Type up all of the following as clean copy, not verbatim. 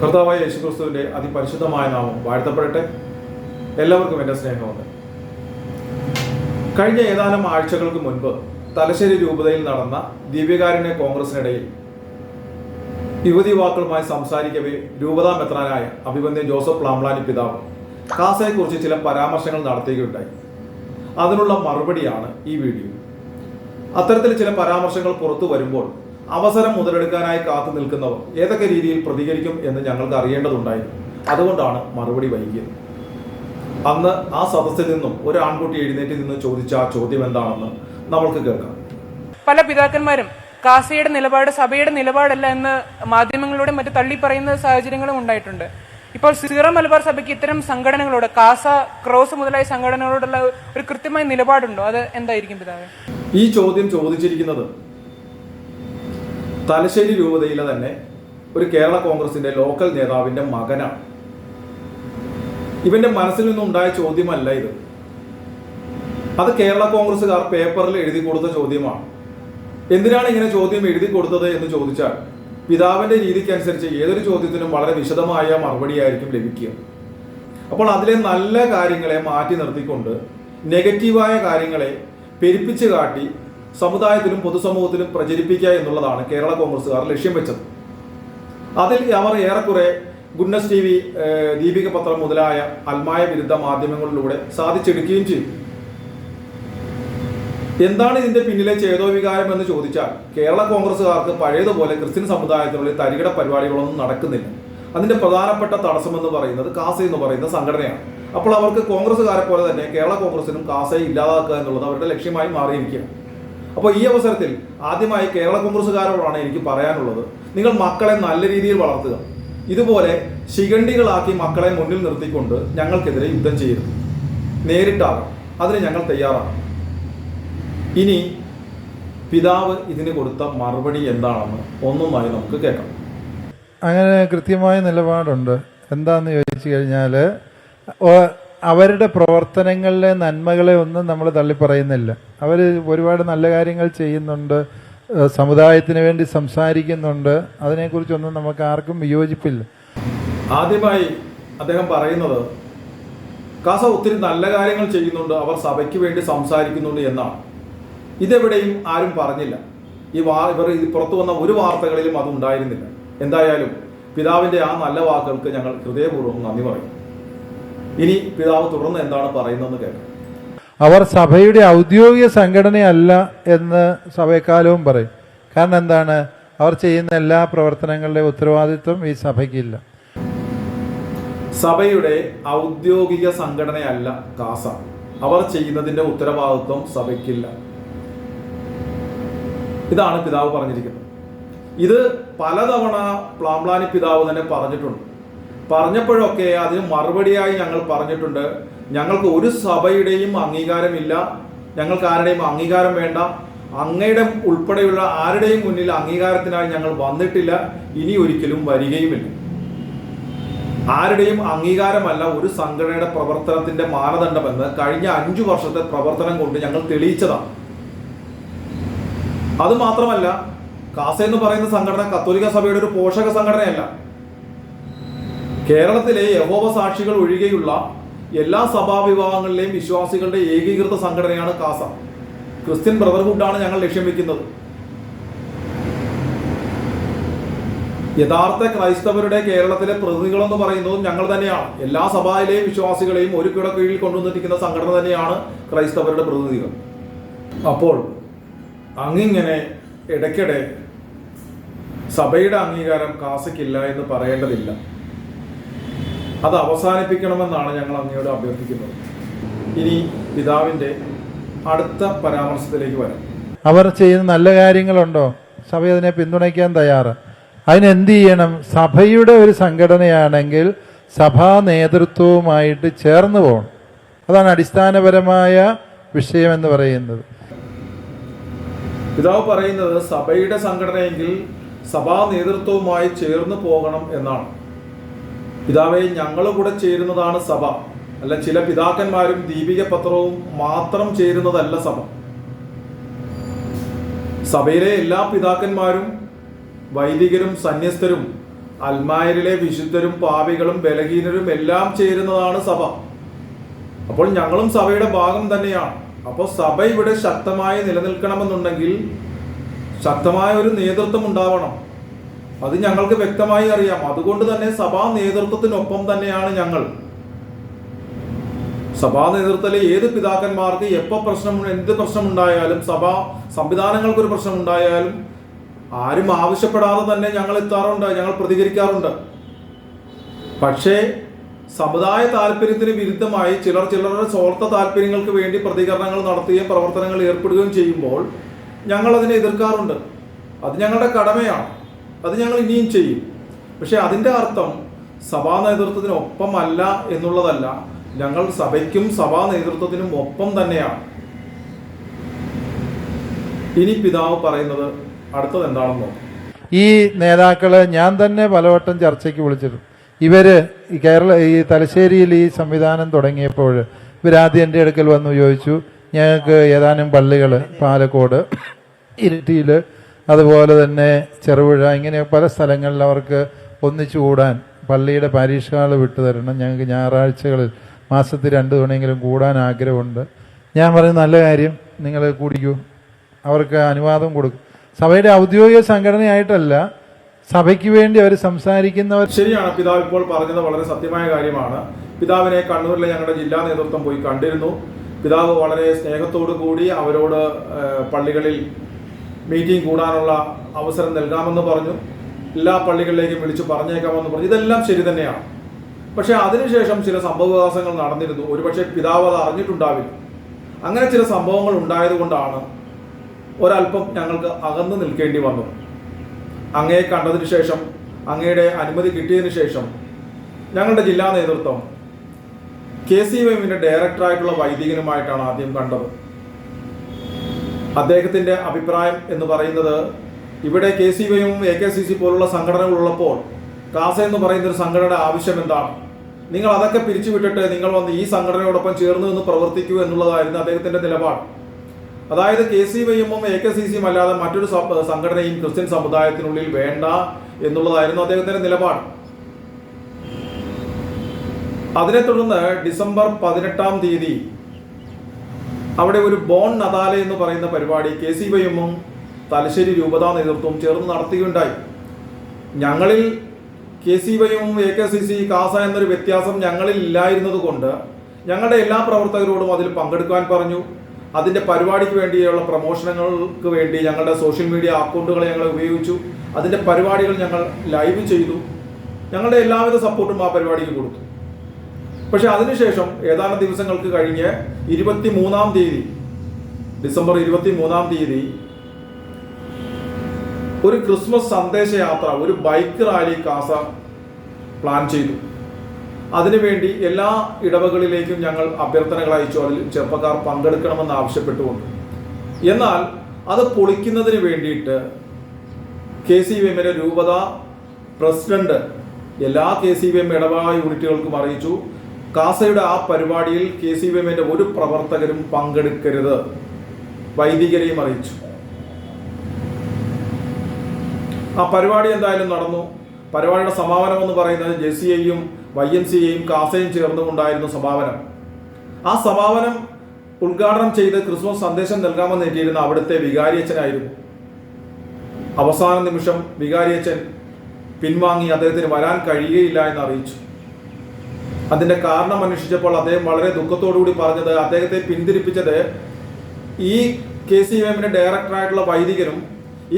കർത്താവായ യേശുക്രിസ്തുവിന്റെ അതിപരിശുദ്ധമായ നാമം വാഴ്ത്തപ്പെടട്ടെ. എല്ലാവർക്കും എൻ്റെ സ്നേഹമുണ്ട്. കഴിഞ്ഞ ഏതാനും ആഴ്ചകൾക്ക് മുൻപ് തലശ്ശേരി രൂപതയിൽ നടന്ന ദിവ്യകാരുണ്യ കോൺഗ്രസിനിടയിൽ യുവതി യുവാക്കളുമായി സംസാരിക്കവേ രൂപതാ മെത്രാനായ അഭിവന്ദ്യൻ ജോസഫ് പ്ലാംബ്ലാനി പിതാവ് കാസയെക്കുറിച്ച് ചില പരാമർശങ്ങൾ നടത്തുകയുണ്ടായി. അതിനുള്ള മറുപടിയാണ് ഈ വീഡിയോ. അത്തരത്തിൽ ചില പരാമർശങ്ങൾ പുറത്തു വരുമ്പോൾ അവസരം മുതലെടുക്കാനായി കാത്തു നിൽക്കുന്നവർ ഏതൊക്കെ രീതിയിൽ പ്രതികരിക്കും എന്ന് ഞങ്ങൾക്ക് അറിയേണ്ടതുണ്ടായിരുന്നു. അതുകൊണ്ടാണ് മറുപടി വൈകിയത്. അന്ന് ആ സദസ്സിൽ നിന്നും ഒരു ആൺകുട്ടി എഴുന്നേറ്റ് നിന്ന് ചോദിച്ച ആ ചോദ്യം എന്താണെന്ന് നമ്മൾക്ക് കേൾക്കാം. പല പിതാക്കന്മാരും കാസയുടെ നിലപാട് സഭയുടെ നിലപാടല്ല എന്ന് മാധ്യമങ്ങളിലൂടെ മറ്റു തള്ളി പറയുന്ന സാഹചര്യങ്ങളും ഉണ്ടായിട്ടുണ്ട്. ഇപ്പോൾ സീറോ മലബാർ സഭയ്ക്ക് ഇത്തരം സംഘടനകളോട്, കാസ, ക്രോസ് മുതലായ സംഘടനകളോടുള്ള ഒരു കൃത്യമായ നിലപാടുണ്ടോ? അത് എന്തായിരിക്കും പിതാവേ? ഈ ചോദ്യം ചോദിച്ചിരിക്കുന്നത് തലശ്ശേരി രൂപതയിലെ തന്നെ ഒരു കേരള കോൺഗ്രസിന്റെ ലോക്കൽ നേതാവിന്റെ മകനാണ്. ഇവന്റെ മനസ്സിൽ നിന്നുണ്ടായ ചോദ്യമല്ല ഇത്. അത് കേരള കോൺഗ്രസ്സുകാർ പേപ്പറിൽ എഴുതി കൊടുത്ത ചോദ്യമാണ്. എന്തിനാണ് ഇങ്ങനെ ചോദ്യം എഴുതി കൊടുത്തത് എന്ന് ചോദിച്ചാൽ പിതാവിന്റെ രീതിക്കനുസരിച്ച് ഏതൊരു ചോദ്യത്തിനും വളരെ വിശദമായ മറുപടിയായിരിക്കും ലഭിക്കുക. അപ്പോൾ അതിലെ നല്ല കാര്യങ്ങളെ മാറ്റി നിർത്തിക്കൊണ്ട് നെഗറ്റീവായ കാര്യങ്ങളെ പെരുപ്പിച്ച് കാട്ടി സമുദായത്തിലും പൊതുസമൂഹത്തിലും പ്രചരിപ്പിക്കുക എന്നുള്ളതാണ് കേരള കോൺഗ്രസ്സുകാർ ലക്ഷ്യം വെച്ചത്. അതിൽ അവർ ഏറെക്കുറെ ഗുഡ്നസ് TV, ദീപിക പത്രം മുതലായ അൽമായ വിരുദ്ധ മാധ്യമങ്ങളിലൂടെ സാധിച്ചെടുക്കുകയും ചെയ്തു. എന്താണ് ഇതിന്റെ പിന്നിലെ ചേതോവികാരം എന്ന് ചോദിച്ചാൽ കേരള കോൺഗ്രസ്സുകാർക്ക് പഴയതുപോലെ ക്രിസ്ത്യൻ സമുദായത്തിനുള്ളിൽ തരികിട പരിപാടികളൊന്നും നടക്കുന്നില്ല. അതിന്റെ പ്രധാനപ്പെട്ട തടസ്സമെന്ന് പറയുന്നത് കാസ എന്ന് പറയുന്ന സംഘടനയാണ്. അപ്പോൾ അവർക്ക് കോൺഗ്രസ്സുകാരെ പോലെ തന്നെ കേരള കോൺഗ്രസിനും കാസയെ ഇല്ലാതാക്കുക എന്നുള്ളത് അവരുടെ ലക്ഷ്യമായി മാറിയിരിക്കുകയാണ്. അപ്പോൾ ഈ അവസരത്തിൽ ആദ്യമായി കേരള കോൺഗ്രസ്സുകാരോടാണ് എനിക്ക് പറയാനുള്ളത്, നിങ്ങൾ മക്കളെ നല്ല രീതിയിൽ വളർത്തുക. ഇതുപോലെ ശിഖണ്ഡികളാക്കി മക്കളെ മുന്നിൽ നിർത്തിക്കൊണ്ട് ഞങ്ങൾക്കെതിരെ യുദ്ധം ചെയ്യരുത്. നേരിട്ടാകാം, അതിന് ഞങ്ങൾ തയ്യാറാണ്. ഇനി പിതാവ് ഇതിന് കൊടുത്ത മറുപടി എന്താണെന്ന് ഒന്നൊന്നായി നമുക്ക് കേൾക്കാം. അങ്ങനെ കൃത്യമായ നിലപാടുണ്ട്. എന്താന്ന് ചോദിച്ചു കഴിഞ്ഞാൽ അവരുടെ പ്രവർത്തനങ്ങളിലെ നന്മകളെ ഒന്നും നമ്മൾ തള്ളിപ്പറയുന്നില്ല. അവർ ഒരുപാട് നല്ല കാര്യങ്ങൾ ചെയ്യുന്നുണ്ട്, സമുദായത്തിന് വേണ്ടി സംസാരിക്കുന്നുണ്ട്. അതിനെക്കുറിച്ചൊന്നും നമുക്ക് ആർക്കും വിയോജിപ്പില്ല. ആദ്യമായി അദ്ദേഹം പറയുന്നത് കാസ ഒത്തിരി നല്ല കാര്യങ്ങൾ ചെയ്യുന്നുണ്ട്, അവർ സഭയ്ക്ക് വേണ്ടി സംസാരിക്കുന്നുണ്ട് എന്നാണ്. ഇതെവിടെയും ആരും പറഞ്ഞില്ല. ഇവർ പുറത്തു വന്ന ഒരു വാർത്തകളിലും അത് ഉണ്ടായിരുന്നില്ല. എന്തായാലും പിതാവിന്റെ ആ നല്ല വാക്കുകൾക്ക് ഞങ്ങൾ ഹൃദയപൂർവ്വം നന്ദി പറയും. ഇനി പിതാവ് തുടർന്ന് എന്താണ് പറയുന്നതെന്ന് കേൾക്കാം. അവർ സഭയുടെ ഔദ്യോഗിക സംഘടനയല്ല എന്ന് സഭയെക്കാലവും പറയും. കാരണം എന്താണ്? അവർ ചെയ്യുന്ന എല്ലാ പ്രവർത്തനങ്ങളുടെ ഉത്തരവാദിത്വം ഈ സഭയ്ക്കില്ല. സഭയുടെ ഔദ്യോഗിക സംഘടനയല്ല കാസ. അവർ ചെയ്യുന്നതിന്റെ ഉത്തരവാദിത്വം സഭയ്ക്കില്ല. ഇതാണ് പിതാവ് പറഞ്ഞിരിക്കുന്നത്. ഇത് പലതവണ പ്ലാംബ്ലാനി പിതാവ് തന്നെ പറഞ്ഞിട്ടുണ്ട്. പറഞ്ഞപ്പോഴൊക്കെ അതിന് മറുപടിയായി ഞങ്ങൾ പറഞ്ഞിട്ടുണ്ട്, ഞങ്ങൾക്ക് ഒരു സഭയുടെയും അംഗീകാരമില്ല, ഞങ്ങൾക്ക് ആരുടെയും അംഗീകാരം വേണ്ട, അങ്ങയുടെ ഉൾപ്പെടെയുള്ള ആരുടെയും മുന്നിൽ അംഗീകാരത്തിനായി ഞങ്ങൾ വന്നിട്ടില്ല, ഇനി ഒരിക്കലും വരികയുമില്ല. ആരുടെയും അംഗീകാരമല്ല ഒരു സംഘടനയുടെ പ്രവർത്തനത്തിന്റെ മാനദണ്ഡമെന്ന് കഴിഞ്ഞ 5 വർഷത്തെ പ്രവർത്തനം കൊണ്ട് ഞങ്ങൾ തെളിയിച്ചതാണ്. അതുമാത്രമല്ല, കാസ എന്ന് പറയുന്ന സംഘടന കത്തോലിക്ക സഭയുടെ ഒരു പോഷക സംഘടനയല്ല. കേരളത്തിലെ യഹോവ സാക്ഷികൾ ഒഴികെയുള്ള എല്ലാ സഭാവിഭാഗങ്ങളിലെയും വിശ്വാസികളുടെ ഏകീകൃത സംഘടനയാണ് കാസ. ക്രിസ്ത്യൻ ബ്രദർഹുഡാണ് ഞങ്ങൾ ലക്ഷ്യം വെക്കുന്നത്. യഥാർത്ഥ ക്രൈസ്തവരുടെ കേരളത്തിലെ പ്രതിനിധികളെന്ന് പറയുന്നതും ഞങ്ങൾ തന്നെയാണ്. എല്ലാ സഭയിലെയും വിശ്വാസികളെയും ഒരു കിട കീഴിൽ കൊണ്ടുവന്നിരിക്കുന്ന സംഘടന തന്നെയാണ് ക്രൈസ്തവരുടെ പ്രതിനിധികൾ. അപ്പോൾ അങ്ങിങ്ങനെ ഇടയ്ക്കിടെ സഭയുടെ അംഗീകാരം കാസയ്ക്കില്ല എന്ന് പറയേണ്ടതില്ല. അത് അവസാനിപ്പിക്കണമെന്നാണ് ഞങ്ങൾ അങ്ങയോട് അഭ്യർത്ഥിക്കുന്നത്. ഇനി പിതാവിന്റെ അടുത്ത പരാമർശത്തിലേക്ക് വരാം. അവർ ചെയ്യുന്ന നല്ല കാര്യങ്ങളുണ്ടോ? സഭ അതിനെ പിന്തുണയ്ക്കാൻ തയ്യാറ്. അതിനെന്ത് ചെയ്യണം? സഭയുടെ ഒരു സംഘടനയാണെങ്കിൽ സഭാ നേതൃത്വവുമായിട്ട് ചേർന്ന് പോകണം. അതാണ് അടിസ്ഥാനപരമായ വിഷയമെന്ന് പറയുന്നത്. പിതാവ് പറയുന്നത് സഭയുടെ സംഘടനയെങ്കിൽ സഭാ നേതൃത്വവുമായി ചേർന്ന് പോകണം എന്നാണ്. പിതാവെ, ഞങ്ങൾ കൂടെ ചേരുന്നതാണ് സഭ, അല്ല ചില പിതാക്കന്മാരും ദീപിക പത്രവും മാത്രം ചേരുന്നതല്ല സഭ. സഭയിലെ എല്ലാ പിതാക്കന്മാരും വൈദികരും സന്യസ്തരും അൽമായരിലെ വിശുദ്ധരും പാപികളും ബലഹീനരും എല്ലാം ചേരുന്നതാണ് സഭ. അപ്പോൾ ഞങ്ങളും സഭയുടെ ഭാഗം തന്നെയാണ്. അപ്പോൾ സഭ ഇവിടെ ശക്തമായി നിലനിൽക്കണമെന്നുണ്ടെങ്കിൽ ശക്തമായ ഒരു നേതൃത്വം ഉണ്ടാവണം. അത് ഞങ്ങൾക്ക് വ്യക്തമായി അറിയാം. അതുകൊണ്ട് തന്നെ സഭാ നേതൃത്വത്തിനൊപ്പം തന്നെയാണ് ഞങ്ങൾ. സഭാ നേതൃത്വത്തിലെ ഏത് പിതാക്കന്മാർക്ക് എപ്പോൾ എന്ത് പ്രശ്നമുണ്ടായാലും, സഭാ സംവിധാനങ്ങൾക്കൊരു പ്രശ്നമുണ്ടായാലും ആരും ആവശ്യപ്പെടാതെ തന്നെ ഞങ്ങൾ എത്താറുണ്ട്, ഞങ്ങൾ പ്രതികരിക്കാറുണ്ട്. പക്ഷേ സമുദായ താല്പര്യത്തിന് വിരുദ്ധമായി ചിലരുടെ സ്വാർത്ഥ താല്പര്യങ്ങൾക്ക് വേണ്ടി പ്രതികരണങ്ങൾ നടത്തുകയും പ്രവർത്തനങ്ങൾ ഏർപ്പെടുകയും ചെയ്യുമ്പോൾ ഞങ്ങൾ അതിനെ എതിർക്കാറുണ്ട്. അത് ഞങ്ങളുടെ കടമയാണ്, അത് ഞങ്ങൾ ഇനിയും ചെയ്യും. പക്ഷെ അതിൻ്റെ അർത്ഥം സഭാ നേതൃത്വത്തിനൊപ്പമല്ല എന്നുള്ളതല്ല. ഞങ്ങൾ സഭയ്ക്കും സഭാ നേതൃത്വത്തിനും ഒപ്പം തന്നെയാണ്. ഇനി പിതാവ് പറയുന്നത് അടുത്തത് എന്താണെന്നോ. ഈ നേതാക്കളെ ഞാൻ തന്നെ പലവട്ടം ചർച്ചയ്ക്ക് വിളിച്ചിട്ടുണ്ട്. ഈ തലശ്ശേരിയിൽ ഈ സംവിധാനം തുടങ്ങിയപ്പോൾ ഇവരാദ്യം എൻ്റെ അടുക്കൽ വന്നു ചോദിച്ചു, ഞങ്ങൾക്ക് ഏതാനും പള്ളികൾ പാലക്കോട്, ഇരിട്ടിയിൽ, അതുപോലെ തന്നെ ചെറുപുഴ, ഇങ്ങനെ പല സ്ഥലങ്ങളിൽ അവർക്ക് ഒന്നിച്ചു കൂടാൻ പള്ളിയുടെ പരീക്ഷകൾ വിട്ടു തരണം, ഞങ്ങൾക്ക് ഞായറാഴ്ചകളിൽ മാസത്തിൽ 2 തവണയെങ്കിലും കൂടാൻ ആഗ്രഹമുണ്ട്. ഞാൻ പറയും നല്ല കാര്യം, നിങ്ങൾ കൂടിക്കൂ, അവർക്ക് അനുവാദം കൊടുക്കും. സഭയുടെ ഔദ്യോഗിക സംഘടനയായിട്ടല്ല, സഭയ്ക്ക് വേണ്ടി അവർ സംസാരിക്കുന്നവർ. ശരിയാണ്, പിതാവ് ഇപ്പോൾ പറഞ്ഞത് വളരെ സത്യമായ കാര്യമാണ്. പിതാവിനെ കണ്ണൂരിലെ ഞങ്ങളുടെ ജില്ലാ നേതൃത്വം പോയി കണ്ടിരുന്നു. പിതാവ് വളരെ സ്നേഹത്തോടു കൂടി അവരോട് പള്ളികളിൽ മീറ്റിംഗ് കൂടാനുള്ള അവസരം നൽകാമെന്ന് പറഞ്ഞു. എല്ലാ പള്ളികളിലേക്കും വിളിച്ചു പറഞ്ഞേക്കാമെന്ന് പറഞ്ഞു. ഇതെല്ലാം ശരി തന്നെയാണ്. പക്ഷേ അതിനുശേഷം ചില സംഭവവികാസങ്ങൾ നടന്നിരുന്നു. ഒരുപക്ഷെ പിതാവ് അത് അറിഞ്ഞിട്ടുണ്ടാവില്ല. അങ്ങനെ ചില സംഭവങ്ങൾ ഉണ്ടായതുകൊണ്ടാണ് ഒരല്പം ഞങ്ങൾക്ക് അകന്നു നിൽക്കേണ്ടി വന്നത്. അങ്ങയെ കണ്ടതിന് ശേഷം, അങ്ങയുടെ അനുമതി കിട്ടിയതിന് ശേഷം ഞങ്ങളുടെ ജില്ലാ നേതൃത്വം KCYM-ന്റെ ഡയറക്ടറായിട്ടുള്ള വൈദികനുമായിട്ടാണ് ആദ്യം കണ്ടത്. അദ്ദേഹത്തിൻ്റെ അഭിപ്രായം എന്ന് പറയുന്നത്, ഇവിടെ KCYM, AKCC പോലുള്ള സംഘടനകൾ ഉള്ളപ്പോൾ കാസ എന്ന് പറയുന്നൊരു സംഘടനയുടെ ആവശ്യം എന്താണ്? നിങ്ങൾ അതൊക്കെ പിരിച്ചുവിട്ടിട്ട് നിങ്ങൾ വന്ന് ഈ സംഘടനയോടൊപ്പം ചേർന്ന് നിന്ന് പ്രവർത്തിക്കൂ എന്നുള്ളതായിരുന്നു അദ്ദേഹത്തിൻ്റെ നിലപാട്. അതായത് KCYM-ഉം AKCC-യും അല്ലാതെ മറ്റൊരു സംഘടനയും ക്രിസ്ത്യൻ സമുദായത്തിനുള്ളിൽ വേണ്ട എന്നുള്ളതായിരുന്നു അദ്ദേഹത്തിൻ്റെ നിലപാട്. അതിനെ തുടർന്ന് ഡിസംബർ 18-ാം തീയതി അവിടെ ഒരു ബോൺ നദാല എന്ന് പറയുന്ന പരിപാടി KCYM-ഉം തലശ്ശേരി രൂപതാ നേതൃത്വവും ചേർന്ന് നടത്തുകയുണ്ടായി. ഞങ്ങളിൽ KCYM-ഉം AKCC, കാസ എന്നൊരു വ്യത്യാസം ഞങ്ങളിൽ ഇല്ലായിരുന്നത് കൊണ്ട് ഞങ്ങളുടെ എല്ലാ പ്രവർത്തകരോടും അതിൽ പങ്കെടുക്കാൻ പറഞ്ഞു. അതിൻ്റെ പരിപാടിക്ക് വേണ്ടിയുള്ള പ്രമോഷനുകൾക്ക് വേണ്ടി ഞങ്ങളുടെ സോഷ്യൽ മീഡിയ അക്കൗണ്ടുകൾ ഞങ്ങൾ ഉപയോഗിച്ചു. അതിൻ്റെ പരിപാടികൾ ഞങ്ങൾ ലൈവ് ചെയ്തു. ഞങ്ങളുടെ എല്ലാവിധ സപ്പോർട്ടും ആ പരിപാടിക്ക് കൊടുത്തു. പക്ഷെ അതിനുശേഷം ഏതാനും ദിവസങ്ങൾക്ക് കഴിഞ്ഞ് 23-ാം തീയതി, ഡിസംബർ 23-ാം തീയതി ഒരു ക്രിസ്മസ് സന്ദേശയാത്ര, ഒരു ബൈക്ക് റാലി കാസ പ്ലാൻ ചെയ്തു. അതിനുവേണ്ടി എല്ലാ ഇടവകളിലേക്കും ഞങ്ങൾ അഭ്യർത്ഥനകൾ അയച്ചു. അതിൽ ചെറുപ്പക്കാർ പങ്കെടുക്കണമെന്ന് ആവശ്യപ്പെട്ടുകൊണ്ട്. എന്നാൽ അത് പൊളിക്കുന്നതിന് വേണ്ടിയിട്ട് KCYM-ന്റെ രൂപത പ്രസിഡന്റ് എല്ലാ KCYM ഇടവക യൂണിറ്റുകൾക്കും അറിയിച്ചു, കാസയുടെ ആ പരിപാടിയിൽ KCYM-ന്റെ ഒരു പ്രവർത്തകരും പങ്കെടുക്കരുത്. വൈദികരെയും അറിയിച്ചു. ആ പരിപാടി എന്തായാലും നടന്നു. പരിപാടിയുടെ സമാപനം എന്ന് പറയുന്നത് JCI-യും YMCA-യും കാസയും ചേർന്നുകൊണ്ടായിരുന്നു സമാപനം. ആ സമാപനം ഉദ്ഘാടനം ചെയ്ത് ക്രിസ്മസ് സന്ദേശം നൽകാമെന്ന് എത്തിയിരുന്ന അവിടുത്തെ വികാരിയച്ഛനായിരുന്നു. അവസാന നിമിഷം വികാരിയച്ഛൻ പിൻവാങ്ങി, അദ്ദേഹത്തിന് വരാൻ കഴിയുകയില്ല എന്ന് അറിയിച്ചു. അതിൻ്റെ കാരണം അന്വേഷിച്ചപ്പോൾ അദ്ദേഹം വളരെ ദുഃഖത്തോടുകൂടി പറഞ്ഞത്, അദ്ദേഹത്തെ പിന്തിരിപ്പിച്ചത് ഈ KCYM-ന്റെ ഡയറക്ടറായിട്ടുള്ള വൈദികനും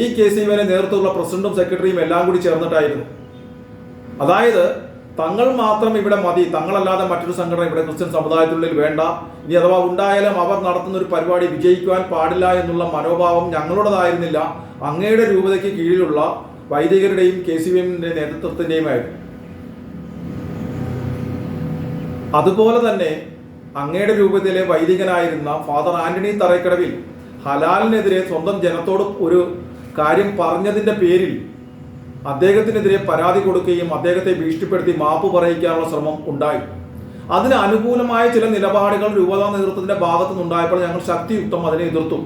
ഈ KCYM-ന്റെ നേതൃത്വമുള്ള പ്രസിഡന്റും സെക്രട്ടറിയും എല്ലാം കൂടി ചേർന്നിട്ടായിരുന്നു. അതായത് തങ്ങൾ മാത്രം ഇവിടെ മതി, തങ്ങളല്ലാതെ മറ്റൊരു സംഘടന ഇവിടെ ക്രിസ്ത്യൻ സമുദായത്തിനുള്ളിൽ വേണ്ട, ഇനി അഥവാ ഉണ്ടായാലും അവർ നടത്തുന്ന ഒരു പരിപാടി വിജയിക്കുവാൻ പാടില്ല എന്നുള്ള മനോഭാവം ഞങ്ങളുടേതായിരുന്നില്ല, അങ്ങയുടെ രൂപതയ്ക്ക് കീഴിലുള്ള വൈദികരുടെയും KCYM-ന്റെ നേതൃത്വത്തിൻ്റെയുമായിരുന്നു. അതുപോലെ തന്നെ അങ്ങയുടെ രൂപത്തിലെ വൈദികനായിരുന്ന ഫാദർ ആന്റണി തറയ്ക്കടവിൽ ഹലാലിനെതിരെ സ്വന്തം ജനത്തോട് ഒരു കാര്യം പറഞ്ഞതിൻ്റെ പേരിൽ അദ്ദേഹത്തിനെതിരെ പരാതി കൊടുക്കുകയും അദ്ദേഹത്തെ ഭീഷണിപ്പെടുത്തി മാപ്പ് പറയിക്കാനുള്ള ശ്രമം ഉണ്ടായി. അതിന് അനുകൂലമായ ചില നിലപാടുകൾ രൂപതാ നേതൃത്വത്തിന്റെ ഭാഗത്തു നിന്നുണ്ടായപ്പോൾ ഞങ്ങൾ ശക്തിയുക്തം അതിനെ എതിർത്തു.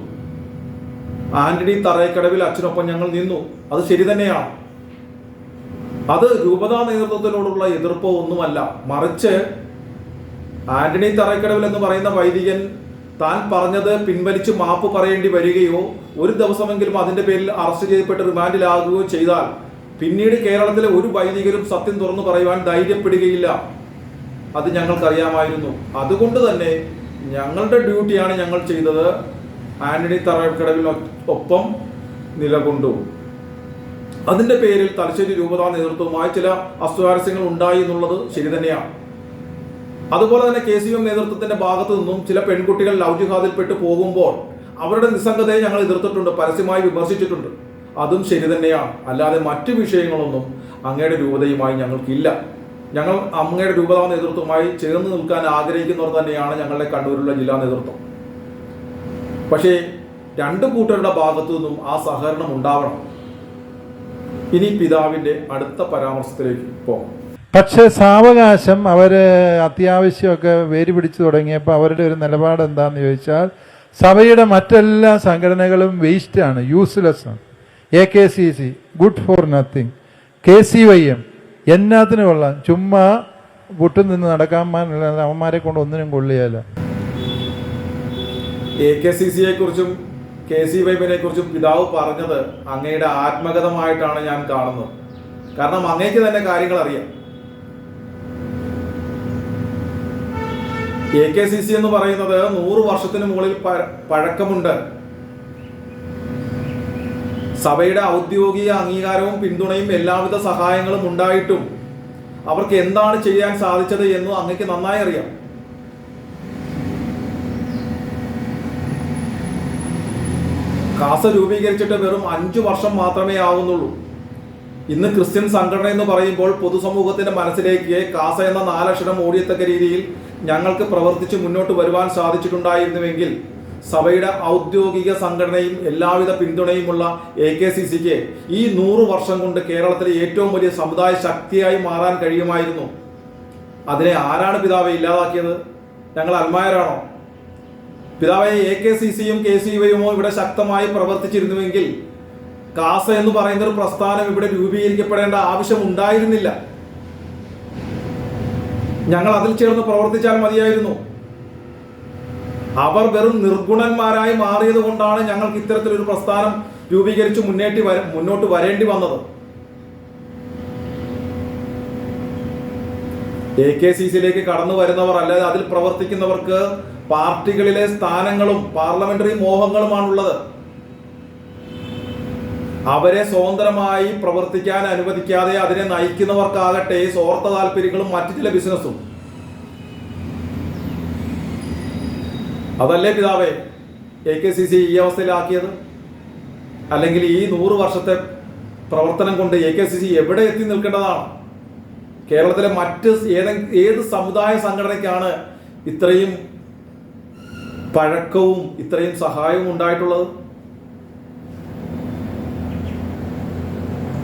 ആന്റണി തറയ്ക്കടവിൽ അച്ഛനൊപ്പം ഞങ്ങൾ നിന്നു. അത് ശരി തന്നെയാണ്. അത് രൂപതാ നേതൃത്വത്തിനോടുള്ള എതിർപ്പോ ഒന്നുമല്ല, മറിച്ച് ആന്റണി തറക്കടവിൽ എന്ന് പറയുന്ന വൈദികൻ താൻ പറഞ്ഞത് പിൻവലിച്ച് മാപ്പ് പറയേണ്ടി വരികയോ ഒരു ദിവസമെങ്കിലും അതിന്റെ പേരിൽ അറസ്റ്റ് ചെയ്യപ്പെട്ട് റിമാൻഡിലാകുകയോ ചെയ്താൽ പിന്നീട് കേരളത്തിലെ ഒരു വൈദികരും സത്യം തുറന്നു പറയുവാൻ ധൈര്യപ്പെടുകയില്ല. അത് ഞങ്ങൾക്കറിയാമായിരുന്നു. അതുകൊണ്ട് തന്നെ ഞങ്ങളുടെ ഡ്യൂട്ടിയാണ് ഞങ്ങൾ ചെയ്തത്. ആന്റണി തറക്കടവിനൊപ്പം നിലകൊണ്ടു. അതിന്റെ പേരിൽ തലശ്ശേരി രൂപതാ നേതൃത്വവുമായി ചില അസ്വാരസ്യങ്ങൾ ഉണ്ടായി എന്നുള്ളത് ശരി തന്നെയാണ്. അതുപോലെ തന്നെ KCM നേതൃത്വത്തിന്റെ ഭാഗത്തു നിന്നും ചില പെൺകുട്ടികൾ ലവ് ജിഹാദിൽപ്പെട്ട് പോകുമ്പോൾ അവരുടെ നിസ്സംഗതയെ ഞങ്ങൾ എതിർത്തിട്ടുണ്ട്, പരസ്യമായി വിമർശിച്ചിട്ടുണ്ട്. അതും ശരി തന്നെയാണ്. അല്ലാതെ മറ്റു വിഷയങ്ങളൊന്നും അങ്ങയുടെ രൂപതയുമായി ഞങ്ങൾക്കില്ല. ഞങ്ങൾ അങ്ങയുടെ രൂപതാ നേതൃത്വവുമായി ചേർന്ന് നിൽക്കാൻ ആഗ്രഹിക്കുന്നവർ തന്നെയാണ് ഞങ്ങളുടെ കണ്ണൂരിലുള്ള ജില്ലാ നേതൃത്വം. പക്ഷേ രണ്ടു കൂട്ടരുടെ ഭാഗത്തു നിന്നും ആ സഹകരണം ഉണ്ടാവണം. ഇനി പിതാവിന്റെ അടുത്ത പരാമർശത്തിലേക്ക് പോകാം. പക്ഷെ സാവകാശം അവര് അത്യാവശ്യമൊക്കെ വേര് പിടിച്ചു തുടങ്ങിയപ്പോൾ അവരുടെ ഒരു നിലപാട് എന്താന്ന് ചോദിച്ചാൽ സഭയുടെ മറ്റെല്ലാ സംഘടനകളും വേസ്റ്റാണ്, യൂസ്ലെസ് ആണ്. AKCC good for nothing, KCYM എന്നാത്തിനും കൊള്ളാം, ചുമ്മാ വിട്ടു നിന്ന് നടക്കാൻ അവന്മാരെ കൊണ്ട് ഒന്നിനും കൊള്ളിയല്ല. AKCCയെ കുറിച്ചും KCYM-നെ കുറിച്ചും പിതാവ് പറഞ്ഞത് അങ്ങയുടെ ആത്മഗതമായിട്ടാണ് ഞാൻ കാണുന്നത്. കാരണം അങ്ങേക്ക് തന്നെ കാര്യങ്ങൾ അറിയാം. AKCC എന്ന് പറയുന്നത് 100 വർഷത്തിന് മുകളിൽ പഴക്കമുണ്ട്. സഭയുടെ ഔദ്യോഗിക അംഗീകാരവും പിന്തുണയും എല്ലാവിധ സഹായങ്ങളും ഉണ്ടായിട്ടും അവർക്ക് എന്താണ് ചെയ്യാൻ സാധിച്ചത് എന്ന് അങ്ങേക്ക് നന്നായി അറിയാം. കാസ രൂപീകരിച്ചിട്ട് വെറും 5 വർഷം മാത്രമേ ആകുന്നുള്ളൂ. ഇന്ന് ക്രിസ്ത്യൻ സംഘടന എന്ന് പറയുമ്പോൾ പൊതുസമൂഹത്തിന്റെ മനസ്സിലേക്ക് കാസ എന്ന 4 അക്ഷരം ഓടിയത്തക്ക രീതിയിൽ ഞങ്ങൾക്ക് പ്രവർത്തിച്ച് മുന്നോട്ട് വരുവാൻ സാധിച്ചിട്ടുണ്ടായിരുന്നുവെങ്കിൽ സഭയുടെ ഔദ്യോഗിക സംഘടനയും എല്ലാവിധ പിന്തുണയുമുള്ള AKCCക്ക് ഈ 100 വർഷം കൊണ്ട് കേരളത്തിലെ ഏറ്റവും വലിയ സമുദായ ശക്തിയായി മാറാൻ കഴിയുമായിരുന്നു. അതിനെ ആരാണ് പിതാവെ ഇല്ലാതാക്കിയത്? ഞങ്ങൾ അൽമായരാണോ? പിതാവെ, AKCCയും KCYM ഇവിടെ ശക്തമായി പ്രവർത്തിച്ചിരുന്നുവെങ്കിൽ കാസ എന്ന് പറയുന്ന ഒരു പ്രസ്ഥാനം ഇവിടെ രൂപീകരിക്കപ്പെടേണ്ട ആവശ്യം ഉണ്ടായിരുന്നില്ല. ഞങ്ങൾ അതിൽ ചേർന്ന് പ്രവർത്തിച്ചാൽ മതിയായിരുന്നു. അവർ വെറും നിർഗുണന്മാരായി മാറിയത് കൊണ്ടാണ് ഞങ്ങൾക്ക് ഇത്തരത്തിലൊരു പ്രസ്ഥാനം രൂപീകരിച്ച് മുന്നോട്ട് വരേണ്ടി വന്നത്. AKCCയിലേക്ക് കടന്നു വരുന്നവർ അല്ലാതെ അതിൽ പ്രവർത്തിക്കുന്നവർക്ക് പാർട്ടികളിലെ സ്ഥാനങ്ങളും പാർലമെന്ററി മോഹങ്ങളുമാണുള്ളത്. അവരെ സ്വതന്ത്രമായി പ്രവർത്തിക്കാൻ അനുവദിക്കാതെ അതിനെ നയിക്കുന്നവർക്കാകട്ടെ സ്വാർത്ഥ താല്പര്യങ്ങളും മറ്റു ചില ബിസിനസ്സും. അതല്ലേ പിതാവേ AKCC ഈ അവസ്ഥയിലാക്കിയത്? അല്ലെങ്കിൽ ഈ 100 വർഷത്തെ പ്രവർത്തനം കൊണ്ട് AKCC എവിടെ എത്തി നിൽക്കേണ്ടതാണ്? കേരളത്തിലെ മറ്റ് ഏത് സമുദായ സംഘടനയ്ക്കാണ് ഇത്രയും പഴക്കവും ഇത്രയും സഹായവും ഉണ്ടായിട്ടുള്ളത്?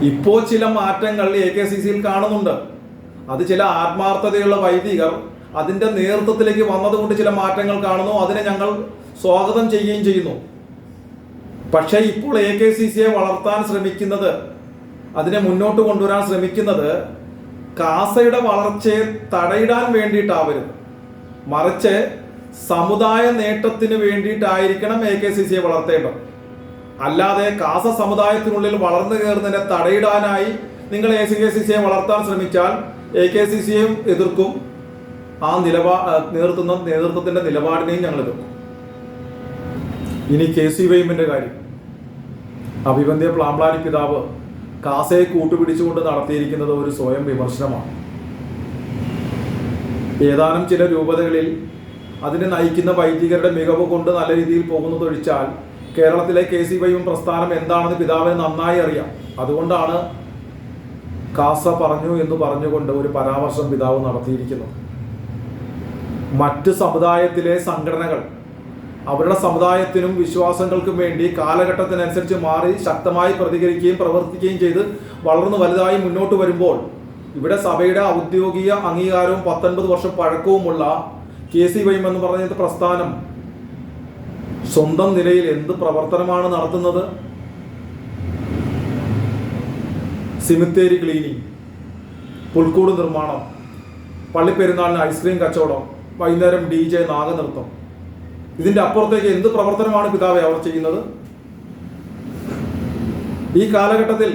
ഇപ്പോൾ ചില മാറ്റങ്ങൾ AKCCയിൽ കാണുന്നുണ്ട്. അത് ചില ആത്മാർത്ഥതയുള്ള വൈദികർ അതിന്റെ നേതൃത്വത്തിലേക്ക് വന്നതുകൊണ്ട് ചില മാറ്റങ്ങൾ കാണുന്നു. അതിനെ ഞങ്ങൾ സ്വാഗതം ചെയ്യുകയും ചെയ്യുന്നു. പക്ഷേ ഇപ്പോൾ AKCCയെ വളർത്താൻ ശ്രമിക്കുന്നത്, അതിനെ മുന്നോട്ട് കൊണ്ടുവരാൻ ശ്രമിക്കുന്നത് കാസയുടെ വളർച്ചയെ തടയിടാൻ വേണ്ടിയിട്ടാവരുത്, മറിച്ച് സമുദായ നേട്ടത്തിന് വേണ്ടിയിട്ടായിരിക്കണം AKCCയെ വളർത്തേണ്ടത്. അല്ലാതെ കാസ സമുദായത്തിനുള്ളിൽ വളർന്നു കയറുന്നതിനെ തടയിടാനായി നിങ്ങൾ AKCCയെ വളർത്താൻ ശ്രമിച്ചാൽ AKCCയെയും എതിർക്കും, ആ നേതൃത്വത്തിന്റെ നിലപാടിനെയും ഞങ്ങൾ എതിർക്കും. ഇനി KCYM-ന്റെ കാര്യം. അഭിവന്ദ്യ പ്ലാമ്പ്ലാനി പിതാവ് കാസയെ കൂട്ടുപിടിച്ചുകൊണ്ട് നടത്തിയിരിക്കുന്നത് ഒരു സ്വയം വിമർശനമാണ്. ഏതാനും ചില രൂപതകളിൽ അതിനെ നയിക്കുന്ന വൈദികരുടെ മികവ് കൊണ്ട് നല്ല രീതിയിൽ പോകുന്നതൊഴിച്ചാൽ കേരളത്തിലെ KCYM പ്രസ്ഥാനം എന്താണെന്ന് പിതാവിന് നന്നായി അറിയാം. അതുകൊണ്ടാണ് കാസ പറഞ്ഞു എന്ന് പറഞ്ഞുകൊണ്ട് ഒരു പരാമർശം പിതാവ് നടത്തിയിരിക്കുന്നത്. മറ്റ് സമുദായത്തിലെ സംഘടനകൾ അവരുടെ സമുദായത്തിനും വിശ്വാസങ്ങൾക്കും വേണ്ടി കാലഘട്ടത്തിനനുസരിച്ച് മാറി ശക്തമായി പ്രതികരിക്കുകയും പ്രവർത്തിക്കുകയും ചെയ്ത് വളർന്നു വലുതായി മുന്നോട്ട് വരുമ്പോൾ ഇവിടെ സഭയുടെ ഔദ്യോഗിക അംഗീകാരവും 19 വർഷം പഴക്കവുമുള്ള KCYM എന്ന് പറഞ്ഞ പ്രസ്ഥാനം സ്വന്തം നിലയിൽ എന്ത് പ്രവർത്തനമാണ് നടത്തുന്നത്? സിമിത്തേരി ക്ലീനിങ്, പുൽക്കൂട് നിർമ്മാണം, പള്ളിപ്പെരുന്നാളിന് ഐസ്ക്രീം കച്ചവടം, വൈകുന്നേരം DJ നാഗനൃത്തം, ഇതിൻ്റെ അപ്പുറത്തേക്ക് എന്ത് പ്രവർത്തനമാണ് പിതാവെ അവർ ചെയ്യുന്നത്? ഈ കാലഘട്ടത്തിൽ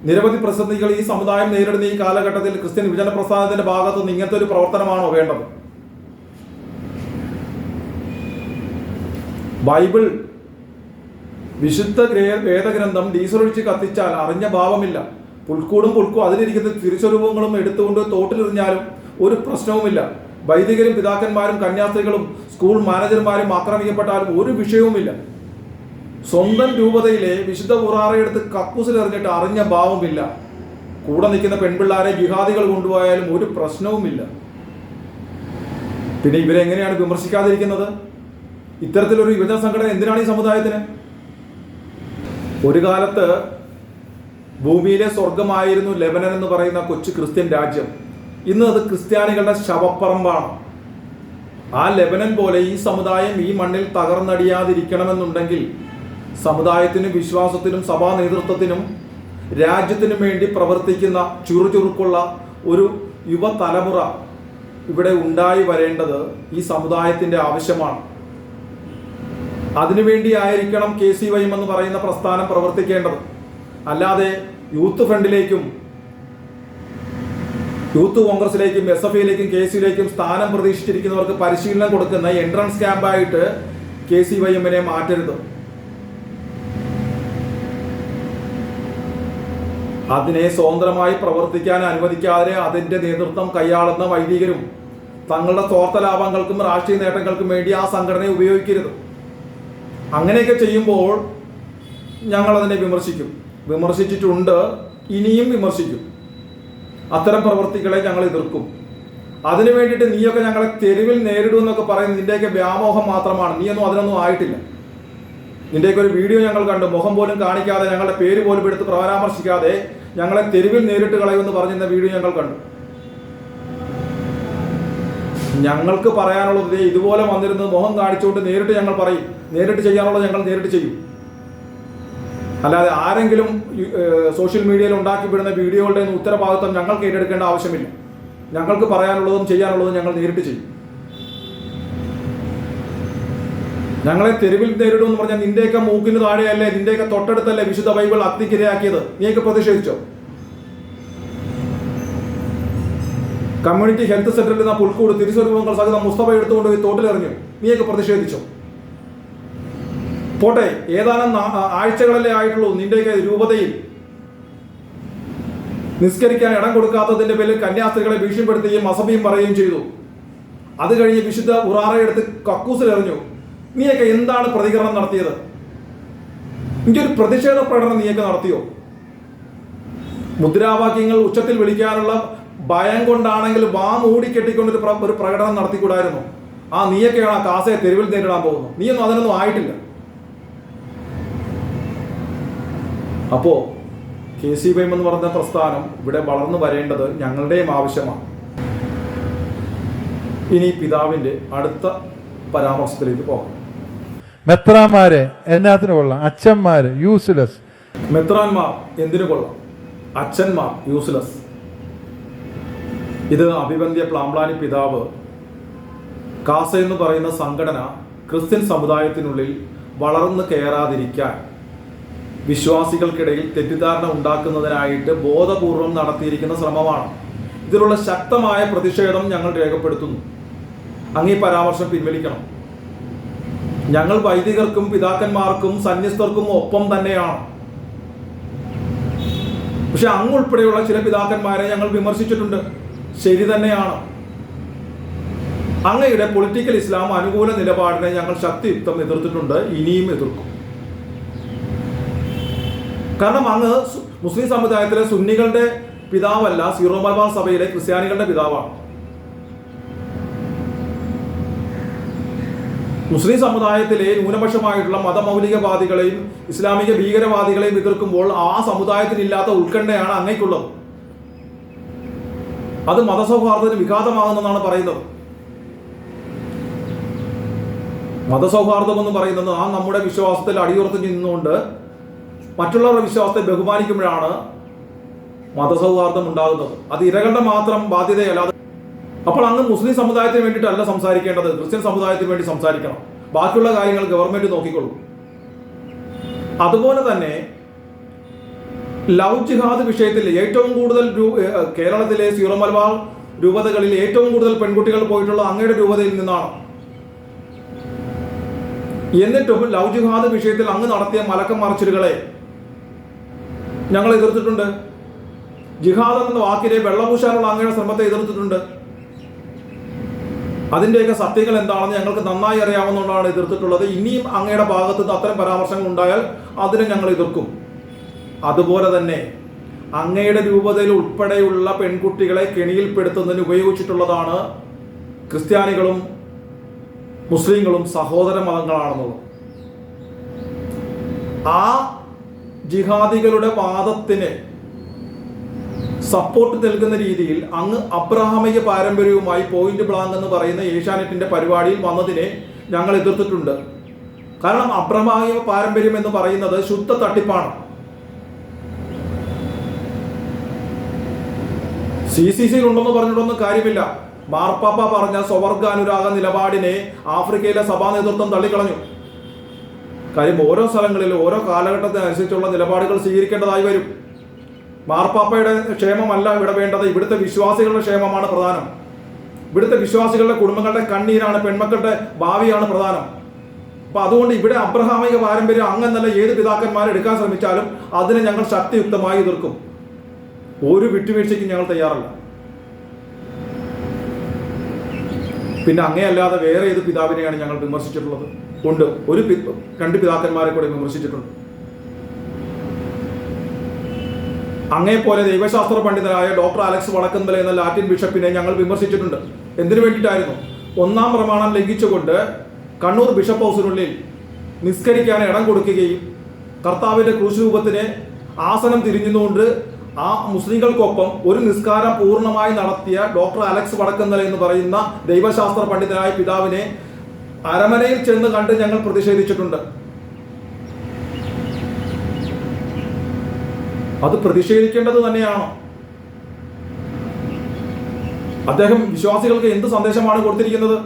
നിരവധി പ്രതിസന്ധികൾ ഈ സമുദായം നേരിടുന്ന ഈ കാലഘട്ടത്തിൽ ക്രിസ്ത്യൻ വിഭജന പ്രസ്ഥാനത്തിന്റെ ഭാഗത്തു നിന്ന് ഇങ്ങനത്തെ ഒരു പ്രവർത്തനമാണോ വേണ്ടത്? ബൈബിൾ, വിശുദ്ധ വേദഗ്രന്ഥം ഡീസലൊഴിച്ച് കത്തിച്ചാൽ അറിഞ്ഞ ഭാവമില്ല. പുൽക്കൂടും അതിലിരിക്കുന്ന തിരുസ്വരൂപങ്ങളും എടുത്തുകൊണ്ട് തോട്ടിലെറിഞ്ഞാലും ഒരു പ്രശ്നവുമില്ല. വൈദികരും പിതാക്കന്മാരും കന്യാസ്ത്രീകളും സ്കൂൾ മാനേജർമാരും ആക്രമിക്കപ്പെട്ടാലും ഒരു വിഷയവുമില്ല. സ്വന്തം രൂപതയിലെ വിശുദ്ധ ഖുറാറയെടുത്ത് കക്കൂസിലെറിഞ്ഞിട്ട് അറിഞ്ഞ ഭാവമില്ല. കൂടെ നിൽക്കുന്ന പെൺപിള്ളാരെ ജിഹാദികൾ കൊണ്ടുപോയാലും ഒരു പ്രശ്നവുമില്ല. പിന്നെ ഇവരെങ്ങനെയാണ് വിമർശിക്കാതിരിക്കുന്നത്? ഇത്തരത്തിലൊരു യുവജന സംഘടന എന്തിനാണ് ഈ സമുദായത്തിന്? ഒരു കാലത്ത് ഭൂമിയിലെ സ്വർഗമായിരുന്നു ലെബനൻ എന്ന് പറയുന്ന കൊച്ചു ക്രിസ്ത്യൻ രാജ്യം. ഇന്ന് അത് ക്രിസ്ത്യാനികളുടെ ശവപ്പറമ്പാണ്. ആ ലെബനൻ പോലെ ഈ സമുദായം ഈ മണ്ണിൽ തകർന്നടിയാതിരിക്കണമെന്നുണ്ടെങ്കിൽ സമുദായത്തിനും വിശ്വാസത്തിനും സഭാ നേതൃത്വത്തിനും രാജ്യത്തിനും വേണ്ടി പ്രവർത്തിക്കുന്ന ചുറുചുറുക്കുള്ള ഒരു യുവതലമുറ ഇവിടെ ഉണ്ടായി വരേണ്ടത് ഈ സമുദായത്തിൻ്റെ ആവശ്യമാണ്. അതിനുവേണ്ടിയായിരിക്കണം KCYM എന്ന് പറയുന്ന പ്രസ്ഥാനം പ്രവർത്തിക്കേണ്ടത്. അല്ലാതെ യൂത്ത് ഫ്രണ്ടിലേക്കും യൂത്ത് കോൺഗ്രസിലേക്കും SFIയിലേക്കും KCയിലേക്കും സ്ഥാനം പ്രതീക്ഷിച്ചിരിക്കുന്നവർക്ക് പരിശീലനം കൊടുക്കുന്ന എൻട്രൻസ് ക്യാമ്പായിട്ട് KCYMനെ മാറ്റരുത്. അതിനെ സ്വതന്ത്രമായി പ്രവർത്തിക്കാൻ അനുവദിക്കാതെ അതിൻ്റെ നേതൃത്വം കൈയാളുന്ന വൈദികരും തങ്ങളുടെ സ്വാർത്ഥ ലാഭങ്ങൾക്കും രാഷ്ട്രീയ നേട്ടങ്ങൾക്കും വേണ്ടി ആ സംഘടനയെ ഉപയോഗിക്കരുത്. അങ്ങനെയൊക്കെ ചെയ്യുമ്പോൾ ഞങ്ങളതിനെ വിമർശിച്ചിട്ടുണ്ട്, ഇനിയും വിമർശിക്കും. അത്തരം പ്രവർത്തികളെ ഞങ്ങൾ എതിർക്കും. അതിനു വേണ്ടിയിട്ട് നീയൊക്കെ ഞങ്ങളെ തെരുവിൽ നേരിടുമെന്നൊക്കെ പറയുന്നത് നിൻ്റെയൊക്കെ വ്യാമോഹം മാത്രമാണ്. നീയൊന്നും അതിനൊന്നും ആയിട്ടില്ല. നിൻ്റെയൊക്കെ ഒരു വീഡിയോ ഞങ്ങൾ കണ്ടു, മുഖം പോലും കാണിക്കാതെ ഞങ്ങളുടെ പേര് പോലും എടുത്ത് പരാമർശിക്കാതെ ഞങ്ങളെ തെരുവിൽ നേരിട്ട് കളയുമെന്ന് പറഞ്ഞിരുന്ന വീഡിയോ ഞങ്ങൾ കണ്ടു. ഞങ്ങൾക്ക് പറയാനുള്ളത് ഇതുപോലെ വന്നിരുന്നത് മുഖം കാണിച്ചുകൊണ്ട് നേരിട്ട് ഞങ്ങൾ പറയും. നേരിട്ട് ചെയ്യാനുള്ളത് ഞങ്ങൾ നേരിട്ട് ചെയ്യും. അല്ലാതെ ആരെങ്കിലും സോഷ്യൽ മീഡിയയിൽ ഉണ്ടാക്കി വിടുന്ന വീഡിയോകളുടെ ഉത്തരവാദിത്വം ഞങ്ങൾക്ക് ഏറ്റെടുക്കേണ്ട ആവശ്യമില്ല. ഞങ്ങൾക്ക് പറയാനുള്ളതും ചെയ്യാനുള്ളതും ഞങ്ങൾ നേരിട്ട് ചെയ്യും. ഞങ്ങളെ തെരുവിൽ നേരിടുമെന്ന് പറഞ്ഞാൽ നിന്റെയൊക്കെ മൂക്കിന് താഴെയല്ലേ, നിന്റെയൊക്കെ തൊട്ടടുത്തല്ലേ വിശുദ്ധ ബൈബിൾ അഗ്നിക്കിരയാക്കിയത്? നീയൊക്കെ പ്രതിഷേധിച്ചോ? കമ്മ്യൂണിറ്റി ഹെൽത്ത് സെന്ററിൽ നിന്ന് പുൽക്കൂട് തിരുസ്വരൂപങ്ങൾ സഹിതം മുസ്തഫ എടുത്തുകൊണ്ട് പോയി തോട്ടിലെറിഞ്ഞു. നീയൊക്കെ പ്രതിഷേധിച്ചോ? പോട്ടെ, ഏതാനും ആഴ്ചകളല്ലേ ആയിട്ടുള്ളൂ നിന്റെയൊക്കെ രൂപതയിൽ നിസ്കരിക്കാൻ ഇടം കൊടുക്കാത്തതിന്റെ പേരിൽ കന്യാസ്ത്രീകളെ ഭീഷണിപ്പെടുത്തുകയും അസഭ്യം പറയുകയും ചെയ്തു. അത് കഴിഞ്ഞ് വിശുദ്ധ ഖുറാറയെടുത്ത് കക്കൂസിലെറിഞ്ഞു. നീയൊക്കെ എന്താണ് പ്രതികരണം നടത്തിയത്? എനിക്കൊരു പ്രതിഷേധ പ്രകടനം നീയൊക്കെ നടത്തിയോ? മുദ്രാവാക്യങ്ങൾ ഉച്ചത്തിൽ വിളിക്കാനുള്ള ഭയം കൊണ്ടാണെങ്കിൽ വാ മൂടിക്കെട്ടിക്കൊണ്ടൊരു ഒരു പ്രകടനം നടത്തിക്കൂടായിരുന്നു? നീയൊക്കെയാണ് ആ കാസയെ തെരുവിൽ നേരിടാൻ പോകുന്നത്. നീയൊന്നും അതിനൊന്നും ആയിട്ടില്ല. അപ്പോൾ KCYM എന്ന് പറഞ്ഞ പ്രസ്ഥാനം ഇവിടെ വളർന്നു വരേണ്ടത് ഞങ്ങളുടെയും ആവശ്യമാണ്. ഇനി പിതാവിൻ്റെ അടുത്ത പരാമർശത്തിലേക്ക് പോകാം. മെത്രാന്മാരെ എന്നാത്തിന് കൊള്ളാം? അച്ഛന്മാര് യൂസ്ലെസ്. മെത്രാന്മാർ എന്തിനു കൊള്ളാം? അച്ഛന്മാർ യൂസ്ലെസ്. ഇത് അഭിവന്ദ്യ പ്ലാംബ്ലാനി പിതാവ് കാസ എന്ന് പറയുന്ന സംഘടന ക്രിസ്ത്യൻ സമുദായത്തിനുള്ളിൽ വളർന്നു കയറാതിരിക്കാൻ വിശ്വാസികൾക്കിടയിൽ തെറ്റിദ്ധാരണ ഉണ്ടാക്കുന്നതിനായിട്ട് ബോധപൂർവം നടത്തിയിരിക്കുന്ന ശ്രമമാണ്. ഇതിലുള്ള ശക്തമായ പ്രതിഷേധം ഞങ്ങൾ രേഖപ്പെടുത്തുന്നു. അങ്ങീ പരാമർശം പിൻവലിക്കണം. ഞങ്ങൾ വൈദികർക്കും പിതാക്കന്മാർക്കും സന്യസ്തർക്കും ഒപ്പം തന്നെയാണ്. പക്ഷെ അങ്ങുൾപ്പെടെയുള്ള ചില പിതാക്കന്മാരെ ഞങ്ങൾ വിമർശിച്ചിട്ടുണ്ട്. ശരി തന്നെയാണ്. അങ്ങയുടെ പൊളിറ്റിക്കൽ ഇസ്ലാം അനുകൂല നിലപാടിനെ ഞങ്ങൾ ശക്തിയുക്തം എതിർത്തിട്ടുണ്ട്, ഇനിയും എതിർക്കും. കാരണം അങ്ങ് മുസ്ലിം സമുദായത്തിലെ സുന്നികളുടെ പിതാവല്ല, സീറോ മലബാർ സഭയിലെ ക്രിസ്ത്യാനികളുടെ പിതാവാണ്. മുസ്ലിം സമുദായത്തിലെ ന്യൂനപക്ഷമായിട്ടുള്ള മതമൗലികവാദികളെയും ഇസ്ലാമിക ഭീകരവാദികളെയും എതിർക്കുമ്പോൾ ആ സമുദായത്തിനില്ലാത്ത ഉത്കണ്ഠയാണ് അങ്ങയ്ക്കുള്ളത്. അത് മതസൗഹാർദ്ദത്തിന് വിഘാതമാകുന്നെന്നാണ് പറയുന്നത്. മതസൗഹാർദ്ദം എന്ന് പറയുന്നത് നമ്മുടെ വിശ്വാസത്തിൽ അടിയുറത്ത് നിന്നുകൊണ്ട് മറ്റുള്ളവരുടെ വിശ്വാസത്തെ ബഹുമാനിക്കുമ്പോഴാണ് മതസൗഹാർദ്ദം ഉണ്ടാകുന്നത്. അത് ഇരകളുടെ മാത്രം ബാധ്യതയല്ലാതെ. അപ്പോൾ അങ്ങ് മുസ്ലിം സമുദായത്തിന് വേണ്ടിയിട്ടല്ല സംസാരിക്കേണ്ടത്, ക്രിസ്ത്യൻ സമുദായത്തിന് വേണ്ടി സംസാരിക്കണം. ബാക്കിയുള്ള കാര്യങ്ങൾ ഗവൺമെന്റ് നോക്കിക്കൊള്ളും. അതുപോലെ തന്നെ ലവ് ജിഹാദ് വിഷയത്തിൽ ഏറ്റവും കൂടുതൽ കേരളത്തിലെ സീറോ മലബാർ രൂപതകളിൽ ഏറ്റവും കൂടുതൽ പെൺകുട്ടികൾ പോയിട്ടുള്ള അങ്ങയുടെ രൂപതയിൽ നിന്നാണ്. എന്നിട്ടും ലവ് ജിഹാദ് വിഷയത്തിൽ അങ്ങ് നടത്തിയ മലക്കം മറിച്ചിലുകളെ ഞങ്ങൾ എതിർത്തിട്ടുണ്ട്. ജിഹാദ് എന്ന വാക്കിനെ വെള്ളപൂശാനുള്ള അങ്ങയുടെ ശ്രമത്തെ എതിർത്തിട്ടുണ്ട്. അതിൻ്റെയൊക്കെ സത്യങ്ങൾ എന്താണെന്ന് ഞങ്ങൾക്ക് നന്നായി അറിയാവുന്നതുകൊണ്ടാണ് എതിർത്തിട്ടുള്ളത്. ഇനിയും അങ്ങയുടെ ഭാഗത്ത് നിന്ന് അത്തരം പരാമർശങ്ങൾ ഉണ്ടായാൽ അതിനെ ഞങ്ങൾ എതിർക്കും. അതുപോലെ തന്നെ അങ്ങയുടെ രൂപതയിൽ ഉൾപ്പെടെയുള്ള പെൺകുട്ടികളെ കെണിയിൽപ്പെടുത്തുന്നതിന് ഉപയോഗിച്ചിട്ടുള്ളതാണ് ക്രിസ്ത്യാനികളും മുസ്ലിങ്ങളും സഹോദര മതങ്ങളാണെന്നുള്ളത്. ആ ജിഹാദികളുടെ വാദത്തിന് സപ്പോർട്ട് നൽകുന്ന രീതിയിൽ അങ്ങ് അബ്രഹാമിക പാരമ്പര്യവുമായി പോയിന്റ് ബ്ലാങ്ക് എന്ന് പറയുന്ന ഏഷ്യാനെറ്റിന്റെ പരിപാടിയിൽ വന്നതിനെ ഞങ്ങൾ എതിർത്തിട്ടുണ്ട്. കാരണം അബ്രഹാമിക പാരമ്പര്യം എന്ന് പറയുന്നത് ശുദ്ധ തട്ടിപ്പാണ്. CCC ഉണ്ടെന്ന് പറഞ്ഞിട്ടൊന്നും കാര്യമില്ല. മാർപ്പാപ്പ പറഞ്ഞ സ്വവർഗാനുരാഗ നിലപാടിനെ ആഫ്രിക്കയിലെ സഭാ നേതൃത്വം തള്ളിക്കളഞ്ഞു. കാര്യം ഓരോ സ്ഥലങ്ങളിലും ഓരോ കാലഘട്ടത്തിനനുസരിച്ചുള്ള നിലപാടുകൾ സ്വീകരിക്കേണ്ടതായി വരും. മാർപ്പാപ്പയുടെ ക്ഷേമമല്ല ഇവിടെ വേണ്ടത്, ഇവിടുത്തെ വിശ്വാസികളുടെ ക്ഷേമമാണ് പ്രധാനം. ഇവിടുത്തെ വിശ്വാസികളുടെ കുടുംബങ്ങളുടെ കണ്ണീരാണ്, പെൺമക്കളുടെ ഭാവിയാണ് പ്രധാനം. അപ്പൊ അതുകൊണ്ട് ഇവിടെ അബ്രഹാമിക പാരമ്പര്യം അങ്ങനല്ല ഏത് പിതാക്കന്മാർ എടുക്കാൻ ശ്രമിച്ചാലും അതിനെ ഞങ്ങൾ ശക്തിയുക്തമായി എതിർക്കും. ഒരു വിട്ടുവീഴ്ചയ്ക്കും ഞങ്ങൾ തയ്യാറല്ല. പിന്നെ അങ്ങയല്ലാതെ വേറെ ഏത് പിതാവിനെയാണ് ഞങ്ങൾ വിമർശിച്ചിട്ടുള്ളത്? ഉണ്ട്, രണ്ട് പിതാക്കന്മാരെ കൂടെ വിമർശിച്ചിട്ടുണ്ട്. അങ്ങേപ്പോലെ ദൈവശാസ്ത്ര പണ്ഡിതനായ ഡോക്ടർ അലക്സ് വടക്കന്തല എന്ന ലാറ്റിൻ ബിഷപ്പിനെ ഞങ്ങൾ വിമർശിച്ചിട്ടുണ്ട്. എന്തിനു വേണ്ടിയിട്ടായിരുന്നു? ഒന്നാം പ്രമാണം ലംഘിച്ചുകൊണ്ട് കണ്ണൂർ ബിഷപ്പ് ഹൗസിനുള്ളിൽ നിസ്കരിക്കാൻ ഇടം കൊടുക്കുകയും കർത്താവിന്റെ ക്രൂശ് രൂപത്തിന് ആസനം തിരിഞ്ഞുകൊണ്ട് ആ മുസ്ലിങ്ങൾക്കൊപ്പം ഒരു നിസ്കാരം പൂർണ്ണമായി നടത്തിയ ഡോക്ടർ അലക്സ് വടക്കന്തല എന്ന് പറയുന്ന ദൈവശാസ്ത്ര പണ്ഡിതനായ പിതാവിനെ അരമനയിൽ ചെന്ന് കണ്ട് ഞങ്ങൾ പ്രതിഷേധിച്ചിട്ടുണ്ട്. അത് പ്രതിഷേധിക്കേണ്ടത് തന്നെയാണ്. അദ്ദേഹം വിശ്വാസികൾക്ക് എന്ത് സന്ദേശമാണ് കൊടുത്തിരിക്കുന്നത്?